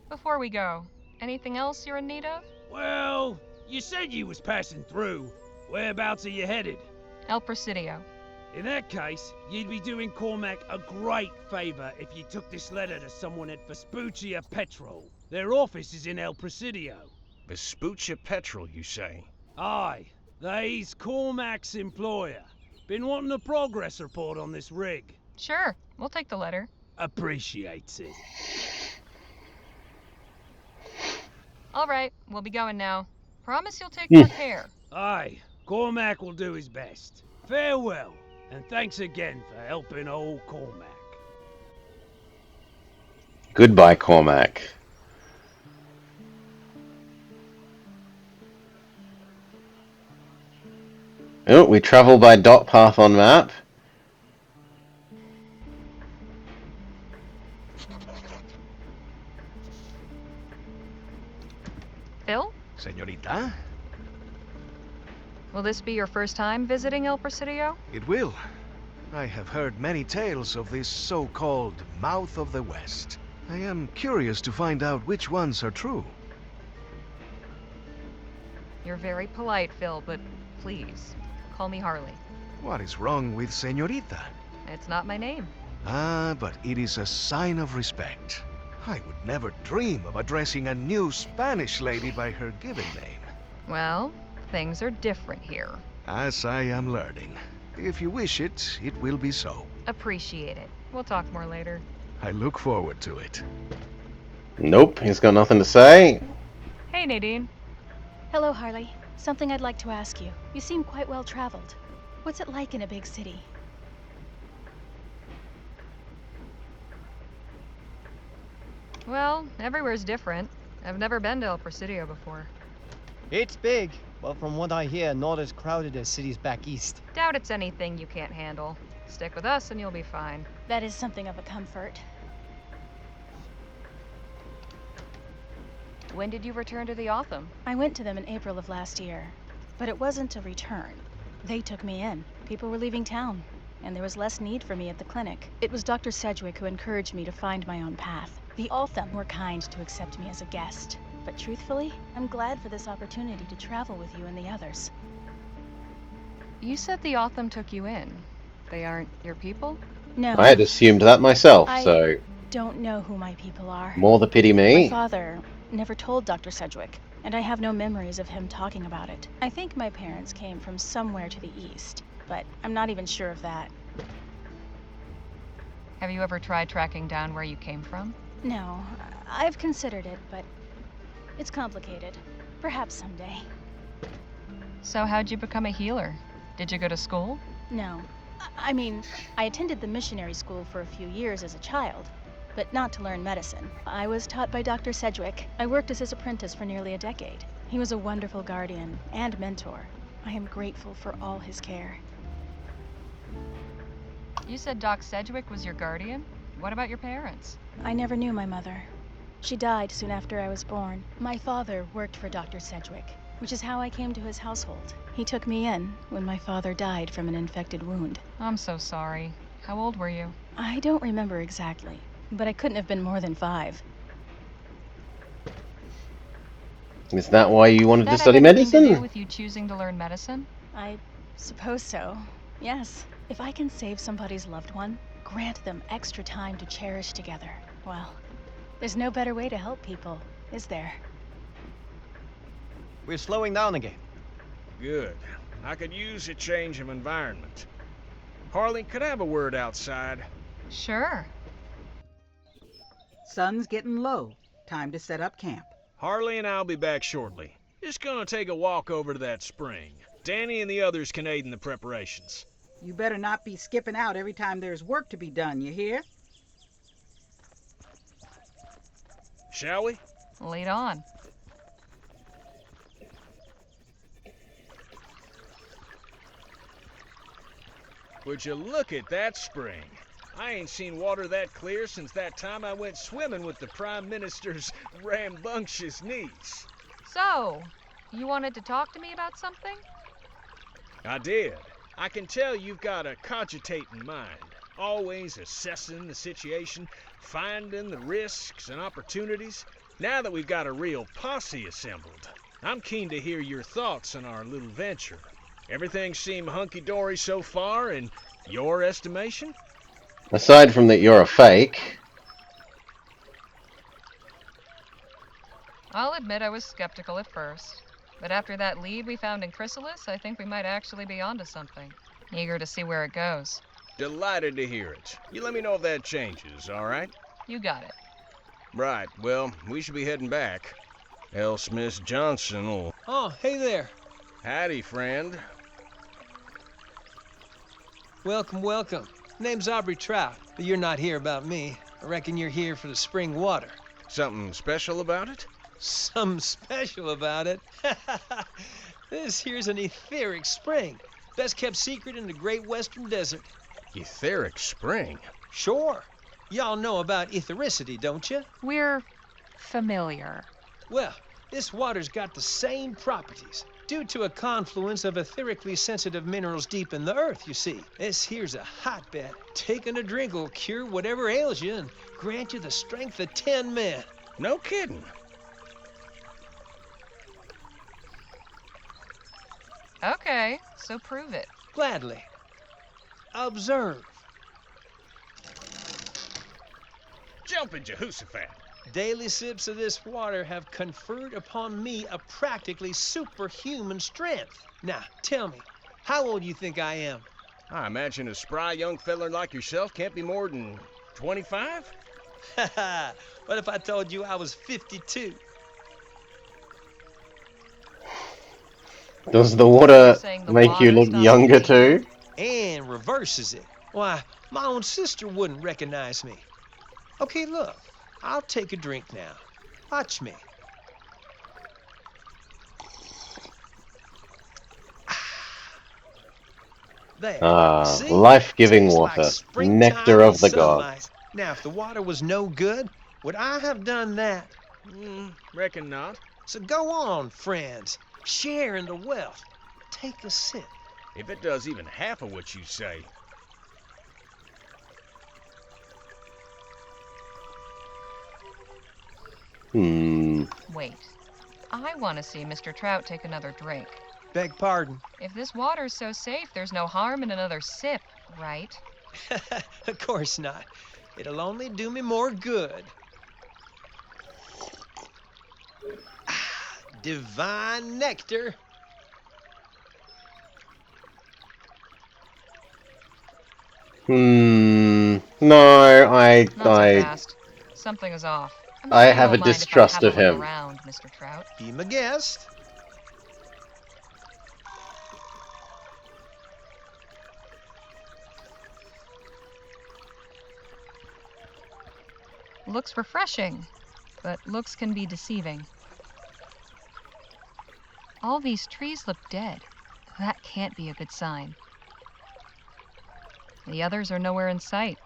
Before we go, anything else you're in need of? Well, you said you was passing through. Whereabouts are you headed? El Presidio. In that case, you'd be doing Cormac a great favor if you took this letter to someone at Vespuccia Petrol. Their office is in El Presidio. Vespuccia Petrol, you say? Aye, they's Cormac's employer. Been wanting a progress report on this rig. Sure, we'll take the letter. Appreciates it. Alright, we'll be going now. Promise you'll take more care. Aye, Cormac will do his best. Farewell, and thanks again for helping old Cormac. Goodbye, Cormac. Oh, we travel by dot path on map. Phil? Señorita? Will this be your first time visiting El Presidio? It will. I have heard many tales of this so-called Mouth of the West. I am curious to find out which ones are true. You're very polite, Phil, but please, call me Harley. What is wrong with Señorita? It's not my name. Ah, but it is a sign of respect. I would never dream of addressing a new Spanish lady by her given name. Well, things are different here. As I am learning. If you wish it, it will be so. Appreciate it. We'll talk more later. I look forward to it. Nope, he's got nothing to say. Hey, Nadine. Hello, Harley. Something I'd like to ask you. You seem quite well traveled. What's it like in a big city? Well, everywhere's different. I've never been to El Presidio before. It's big, but from what I hear, not as crowded as cities back east. Doubt it's anything you can't handle. Stick with us and you'll be fine. That is something of a comfort. When did you return to the Otham? I went to them in April of last year, but it wasn't a return. They took me in. People were leaving town, and there was less need for me at the clinic. It was Dr. Sedgwick who encouraged me to find my own path. The Otham were kind to accept me as a guest, but truthfully, I'm glad for this opportunity to travel with you and the others. You said the Otham took you in. They aren't your people? No. I had assumed that myself, I so don't know who my people are. more the pity My me. father never told Dr. Sedgwick, and I have no memories of him talking about it. I think my parents came from somewhere to the east, but I'm not even sure of that. Have you ever tried tracking down where you came from? No, I've considered it, but it's complicated. Perhaps someday. So how'd you become a healer? Did you go to school? No. I mean, I attended the missionary school for a few years as a child, but not to learn medicine. I was taught by Dr. Sedgwick. I worked as his apprentice for nearly a decade. He was a wonderful guardian and mentor. I am grateful for all his care. You said Doc Sedgwick was your guardian? What about your parents? I never knew my mother. She died soon after I was born. My father worked for Dr. Sedgwick, which is how I came to his household. He took me in when my father died from an infected wound. I'm so sorry. How old were you? I don't remember exactly, but I couldn't have been more than 5. Is that why you wanted to That study have anything to do medicine? with you choosing to learn medicine? I suppose so. Yes. If I can save somebody's loved one, grant them extra time to cherish together, well, there's no better way to help people, is there? We're slowing down again. Good. I could use a change of environment. Harley, could I have a word outside? Sure. Sun's getting low. Time to set up camp. Harley and I'll be back shortly. Just gonna take a walk over to that spring. Danny and the others can aid in the preparations. You better not be skipping out every time there's work to be done, you hear? Shall we? Lead on. Would you look at that spring? I ain't seen water that clear since that time I went swimming with the Prime Minister's rambunctious niece. So, you wanted to talk to me about something? I did. I can tell you've got a cogitating mind, always assessing the situation, finding the risks and opportunities. Now that we've got a real posse assembled, I'm keen to hear your thoughts on our little venture. Everything seem hunky-dory so far, in your estimation? Aside from that you're a fake. I'll admit I was skeptical at first. But after that lead we found in Chrysalis, I think we might actually be onto something. Eager to see where it goes. Delighted to hear it. You let me know if that changes, all right? You got it. Right, well, we should be heading back. Else Miss Johnson will... Oh, hey there. Howdy, friend. Welcome, welcome. Name's Aubrey Trout, but you're not here about me. I reckon you're here for the spring water. Something special about it? Something special about it? This here's an etheric spring. Best kept secret in the great western desert. Etheric spring? Sure. Y'all know about ethericity, don't you? We're familiar. Well, this water's got the same properties. Due to a confluence of etherically sensitive minerals deep in the earth, you see. This here's a hotbed. Taking a drink will cure whatever ails you and grant you the strength of 10 men. No kidding. Okay, so prove it. Gladly. Observe. Jumpin' Jehoshaphat. Daily sips of this water have conferred upon me a practically superhuman strength. Now, tell me, How old do you think I am? I imagine a spry young feller like yourself can't be more than 25? What if I told you I was 52? Does the You're water saying the make you water look stops younger bleeding? too? And reverses it. Why, my own sister wouldn't recognize me. Okay, look, I'll take a drink now. Watch me. There. Ah, See? life-giving Tastes like water. springtime Nectar and of the sunlight. gods. Now, if the water was no good, would I have done that? Reckon not. So go on, friends. Share in the wealth. Take a sip. If it does even half of what you say. Wait. I want to see Mr. Trout take another drink. Beg pardon. If this water's so safe, there's no harm in another sip, right? Of course not. It'll only do me more good. Divine nectar. No, Not so fast. Something is off. I'm I sure you have a won't mind if I distrust have a of look him. around, Mr. Trout. Be my guest. Looks refreshing, but looks can be deceiving. All these trees look dead. That can't be a good sign. The others are nowhere in sight.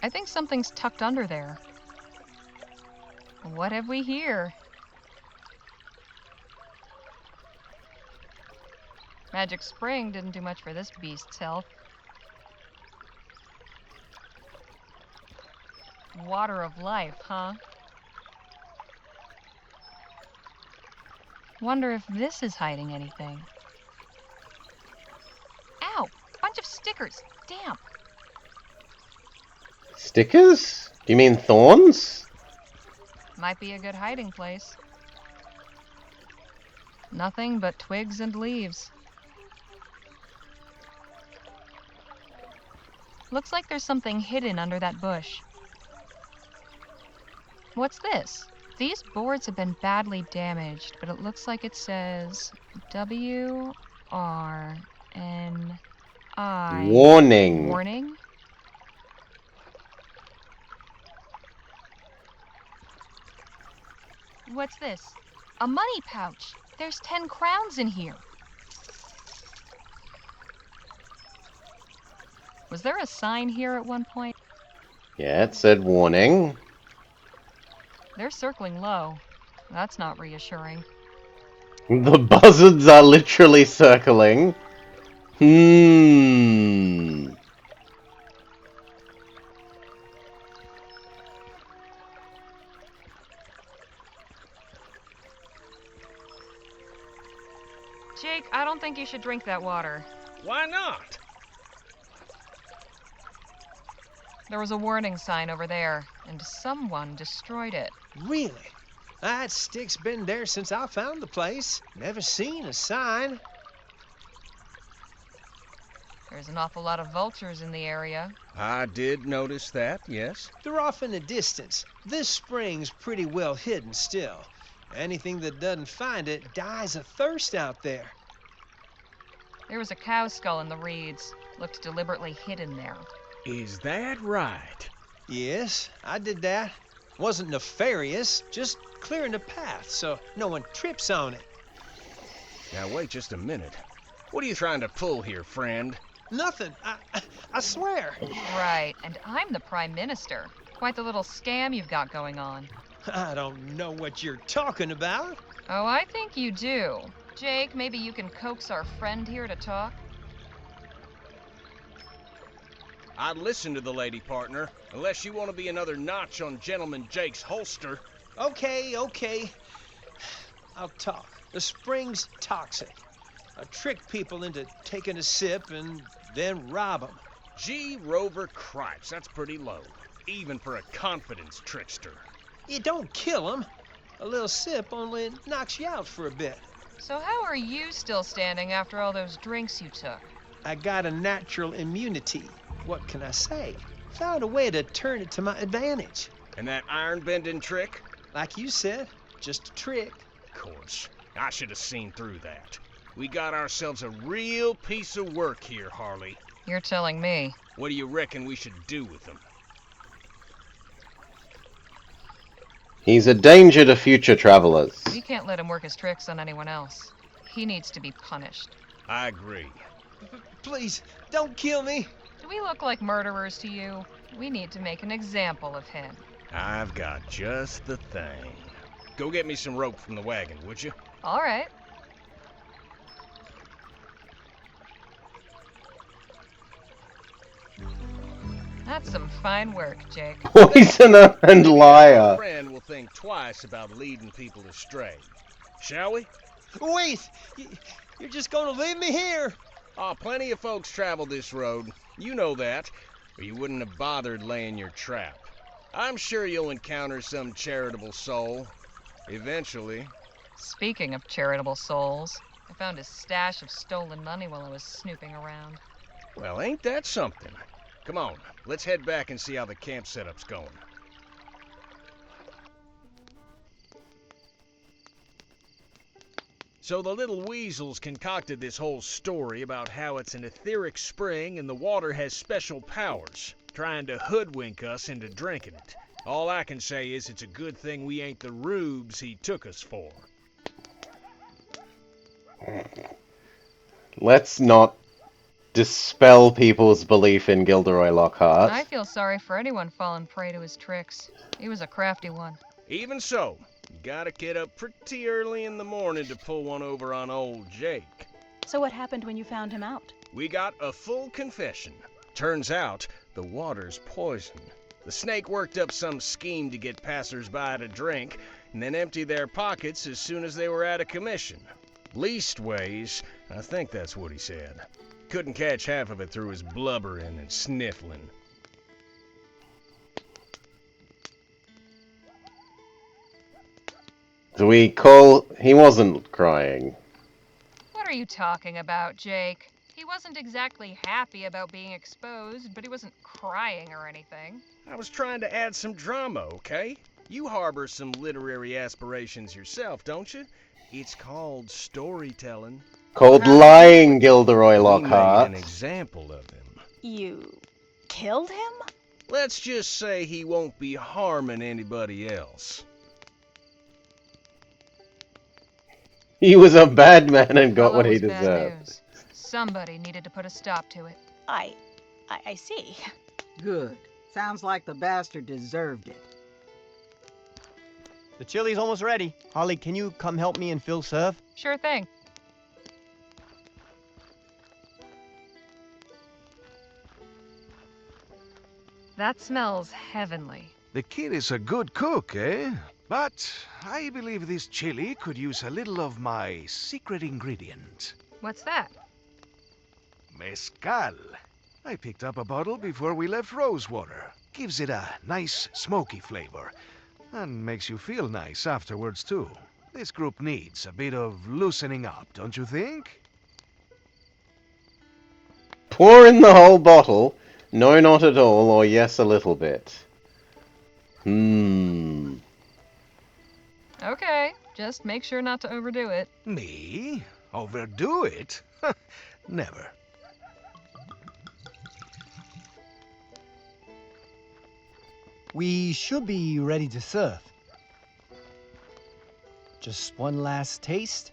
I think something's tucked under there. What have we here? Magic Spring didn't do much for this beast's health. Water of life, huh? Wonder if this is hiding anything. Ow! Bunch of stickers! Damp! Stickers? Do you mean thorns? Might be a good hiding place. Nothing but twigs and leaves. Looks like there's something hidden under that bush. What's this? These boards have been badly damaged, but it looks like it says W-R-N-I. Warning. Warning? What's this? A money pouch. There's 10 crowns in here. Was there a sign here at one point? Yeah, it said warning. They're circling low. That's not reassuring. The buzzards are literally circling. Jake, I don't think you should drink that water. Why not? There was a warning sign over there, and someone destroyed it. Really? That stick's been there since I found the place. Never seen a sign. There's an awful lot of vultures in the area. I did notice that, yes. They're off in the distance. This spring's pretty well hidden still. Anything that doesn't find it dies of thirst out there. There was a cow skull in the reeds. Looked deliberately hidden there. Is that right? Yes, I did that. Wasn't nefarious, just clearing the path so no one trips on it. Now wait just a minute. What are you trying to pull here, friend? Nothing. I swear. Right, and I'm the Prime Minister. Quite the little scam you've got going on. I don't know what you're talking about. Oh, I think you do. Jake, maybe you can coax our friend here to talk? I'd listen to the lady, partner, unless you want to be another notch on Gentleman Jake's holster. Okay. I'll talk. The spring's toxic. trick people into taking a sip and then rob them. Gee, Rover Cripes, that's pretty low. Even for a confidence trickster. You don't kill them. A little sip only knocks you out for a bit. So how are you still standing after all those drinks you took? I got a natural immunity. What can I say? Found a way to turn it to my advantage. And that iron-bending trick? Like you said, just a trick. Of course. I should have seen through that. We got ourselves a real piece of work here, Harley. You're telling me. What do you reckon we should do with them? He's a danger to future travelers. We can't let him work his tricks on anyone else. He needs to be punished. I agree. Please, don't kill me. Do we look like murderers to you? We need to make an example of him. I've got just the thing. Go get me some rope from the wagon, would you? All right. That's some fine work, Jake. Poisoner and Our liar. friend will think twice about leading people astray. Shall we? Wait! You're just gonna leave me here? Oh, plenty of folks travel this road. You know that, or you wouldn't have bothered laying your trap. I'm sure you'll encounter some charitable soul. Eventually. Speaking of charitable souls, I found a stash of stolen money while I was snooping around. Well, ain't that something? Come on, let's head back and see how the camp setup's going. So the little weasels concocted this whole story about how it's an etheric spring and the water has special powers, trying to hoodwink us into drinking it. All I can say is it's a good thing we ain't the rubes he took us for. Let's not dispel people's belief in Gilderoy Lockhart. I feel sorry for anyone falling prey to his tricks. He was a crafty one. Even so, you gotta get up pretty early in the morning to pull one over on old Jake. So what happened when you found him out? We got a full confession. Turns out, the water's poison. The snake worked up some scheme to get passers-by to drink, and then empty their pockets as soon as they were out of commission. Leastways, I think that's what he said. Couldn't catch half of it through his blubbering and sniffling. Do we call... He wasn't crying. What are you talking about, Jake? He wasn't exactly happy about being exposed, but he wasn't crying or anything. I was trying to add some drama, okay? You harbor some literary aspirations yourself, don't you? It's called storytelling. Called lying, Gilderoy Lockhart. We made an example of him. You killed him? Let's just say he won't be harming anybody else. He was a bad man and got Well, what that he was bad deserved. news. Somebody needed to put a stop to it. I see. Good. Sounds like the bastard deserved it. The chili's almost ready. Harley, can you come help me and Phil serve? Sure thing. That smells heavenly. The kid is a good cook, eh? But I believe this chili could use a little of my secret ingredient. What's that? Mezcal. I picked up a bottle before we left Rosewater. Gives it a nice smoky flavor. And makes you feel nice afterwards, too. This group needs a bit of loosening up, don't you think? Pour in the whole bottle. No, not at all, or yes, a little bit. Okay, just make sure not to overdo it. Me? Overdo it? Never. We should be ready to serve. Just one last taste.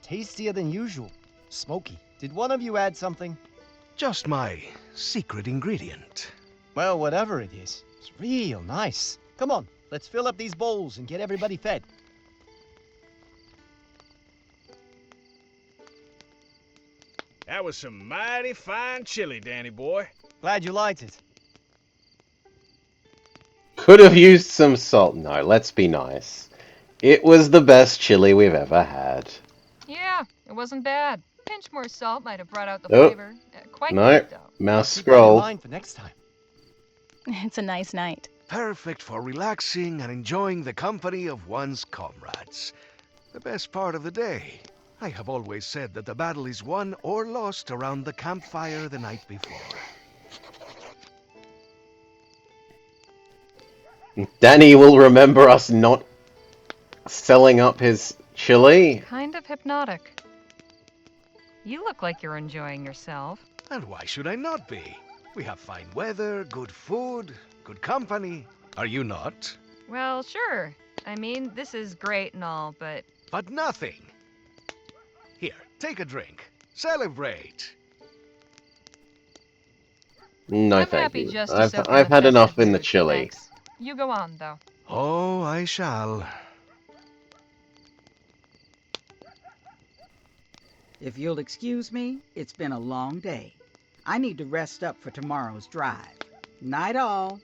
Tastier than usual. Smoky. Did one of you add something? Just my secret ingredient. Well, whatever it is, it's real nice. Come on, let's fill up these bowls and get everybody fed. That was some mighty fine chili, Danny boy. Glad you liked it. Could have used some salt. No, let's be nice. It was the best chili we've ever had. Yeah, it wasn't bad. Pinch more salt might have brought out the Oh, flavor. Quite no. good, though. Mouse Keep that in scroll. mind for next time. It's a nice night. Perfect for relaxing and enjoying the company of one's comrades. The best part of the day. I have always said that the battle is won or lost around the campfire the night before. Danny will remember us not selling up his chili. Kind of hypnotic. You look like you're enjoying yourself. And why should I not be? We have fine weather, good food, good company. Are you not? Well, sure. I mean, this is great and all, but... But nothing. Here, take a drink. Celebrate. No, I'm thank happy you. just to soak in I've the had enough festive in the mood, chili. thanks. You go on, though. Oh, I shall. If you'll excuse me, it's been a long day. I need to rest up for tomorrow's drive. Night all.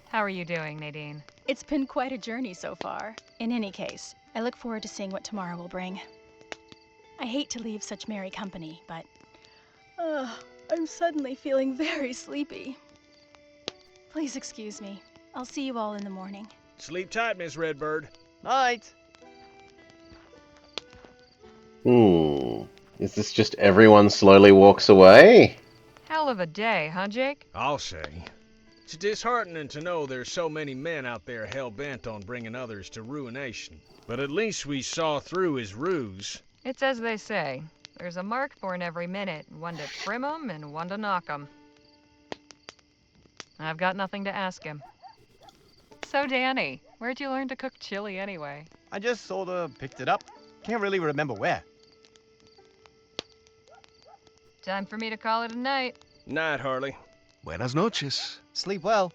How are you doing, Nadine? It's been quite a journey so far. In any case, I look forward to seeing what tomorrow will bring. I hate to leave such merry company, but... I'm suddenly feeling very sleepy. Please excuse me. I'll see you all in the morning. Sleep tight, Miss Redbird. Night. Is this just everyone slowly walks away? Hell of a day, huh, Jake? I'll say. It's disheartening to know there's so many men out there hell-bent on bringing others to ruination. But at least we saw through his ruse. It's as they say. There's a mark born every minute, one to trim 'em and one to knock 'em. I've got nothing to ask him. So, Danny, where'd you learn to cook chili anyway? I just sorta picked it up. Can't really remember where. Time for me to call it a night. Night, Harley. Buenas noches. Sleep well.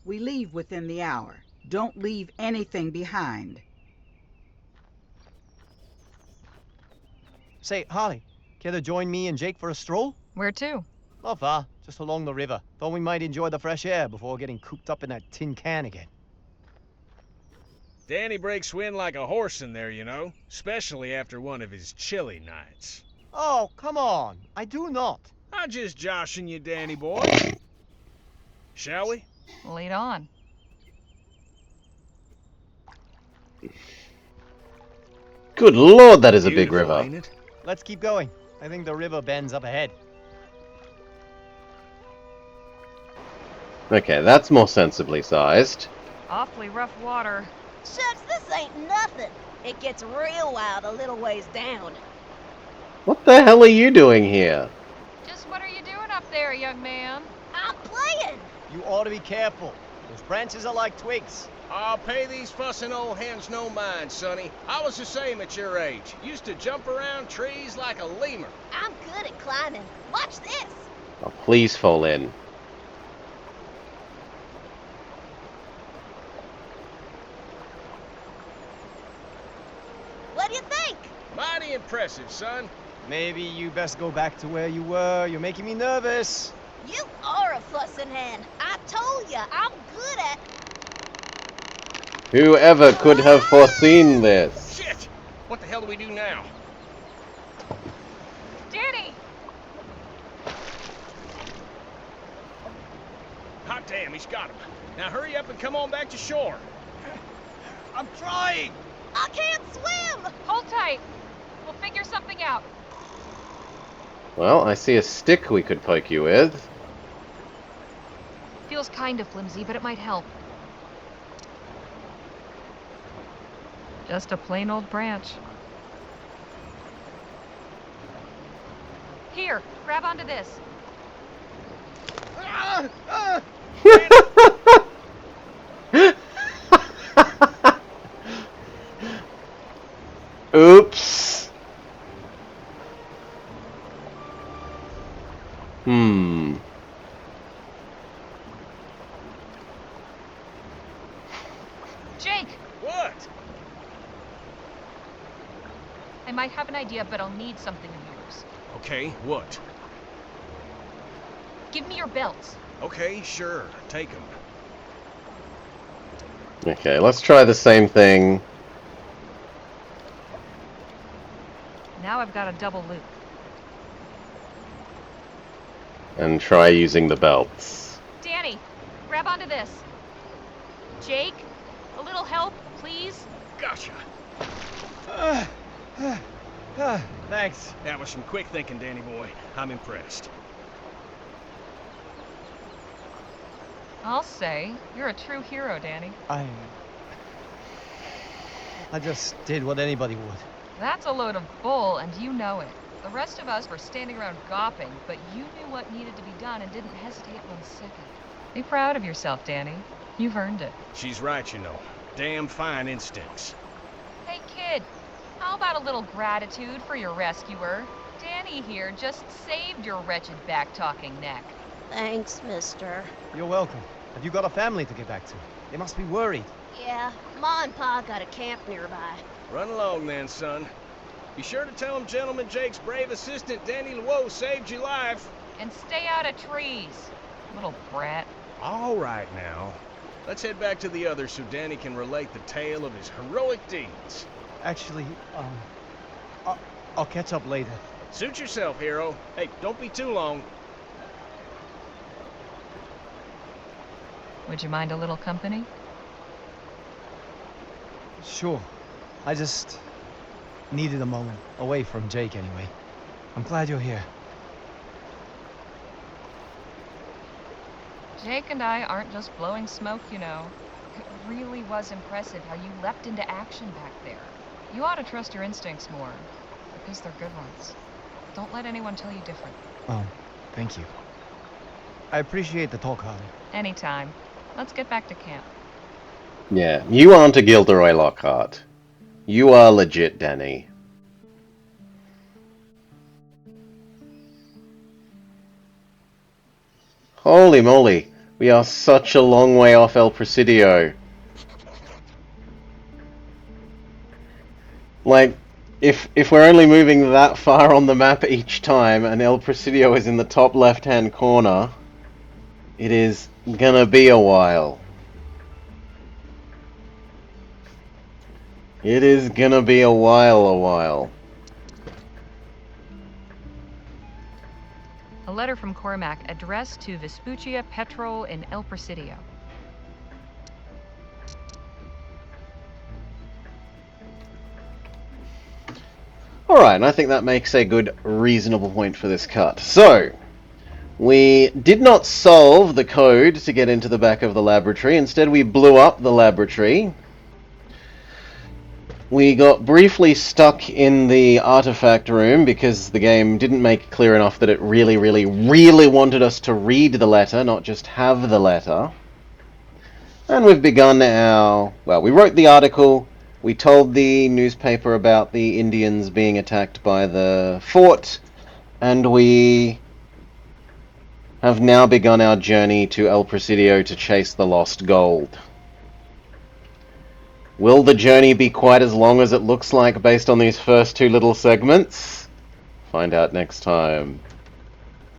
We leave within the hour. Don't leave anything behind. Say, Harley, care to join me and Jake for a stroll? Where to? Not far, just along the river. Thought we might enjoy the fresh air before getting cooped up in that tin can again. Danny breaks wind like a horse in there, you know. Especially after one of his chilly nights. Oh, come on. I do not. I'm just joshing you, Danny boy. Shall we? Lead on. Good lord, that is a big Beautiful, river. ain't it? Let's keep going. I think the river bends up ahead. Okay, that's more sensibly sized. Awfully rough water. Shucks, this ain't nothing. It gets real wild a little ways down. What the hell are you doing here? Just what are you doing up there, young man? I'm playing. You ought to be careful. Those branches are like twigs. I'll pay these fussing old hens no mind, Sonny. I was the same at your age. Used to jump around trees like a lemur. I'm good at climbing. Watch this. Oh, please fall in. What do you think? Mighty impressive, son. Maybe you best go back to where you were. You're making me nervous. You are a fussing hen. I told ya, I'm good at... Whoever could have foreseen this? Shit! What the hell do we do now? Danny! Hot damn, he's got him. Now hurry up and come on back to shore. I'm trying! I can't swim! Hold tight. We'll figure something out. Well, I see a stick we could poke you with. Feels kind of flimsy, but it might help. Just a plain old branch. Here, grab onto this. Oops. Jake! What? I might have an idea, but I'll need something of yours. Okay, what? Give me your belts. Okay, sure. Take them. Okay, let's try the same thing. Now I've got a double loop. And try using the belts. Danny, grab onto this. Jake, a little help, please? Gotcha. Thanks. That was some quick thinking, Danny boy. I'm impressed. I'll say, you're a true hero, Danny. I just did what anybody would. That's a load of bull, and you know it. The rest of us were standing around gawping, but you knew what needed to be done and didn't hesitate 1 second. Be proud of yourself, Danny. You've earned it. She's right, you know. Damn fine instincts. Hey, kid, how about a little gratitude for your rescuer? Danny here just saved your wretched back-talking neck. Thanks, mister. You're welcome. Have you got a family to get back to? They must be worried. Yeah, Ma and Pa got a camp nearby. Run along then, son. Be sure to tell him Gentleman Jake's brave assistant, Danny Luo, saved your life. And stay out of trees, little brat. All right now. Let's head back to the others so Danny can relate the tale of his heroic deeds. Actually, I'll catch up later. Suit yourself, hero. Hey, don't be too long. Would you mind a little company? Sure. I just needed a moment away from Jake anyway. I'm glad you're here. Jake and I aren't just blowing smoke, you know. It really was impressive how you leapt into action back there. You ought to trust your instincts more, because they're good ones. Don't let anyone tell you different. Oh, thank you. I appreciate the talk, Harley. Anytime. Let's get back to camp. Yeah, you aren't a Gilderoy Lockhart. You are legit, Danny. Holy moly, we are such a long way off El Presidio. Like, if we're only moving that far on the map each time and El Presidio is in the top left-hand corner, it is gonna be a while. It is gonna be a while. A letter from Cormac addressed to Vespuccia Petrol in El Presidio. Alright, and I think that makes a good, reasonable point for this cut. So, we did not solve the code to get into the back of the laboratory. Instead, we blew up the laboratory. We got briefly stuck in the artifact room because the game didn't make it clear enough that it really wanted us to read the letter, not just have the letter. And we've begun our... well, we wrote the article, we told the newspaper about the Indians being attacked by the fort, and we have now begun our journey to El Presidio to chase the lost gold. Will the journey be quite as long as it looks like based on these first two little segments? Find out next time.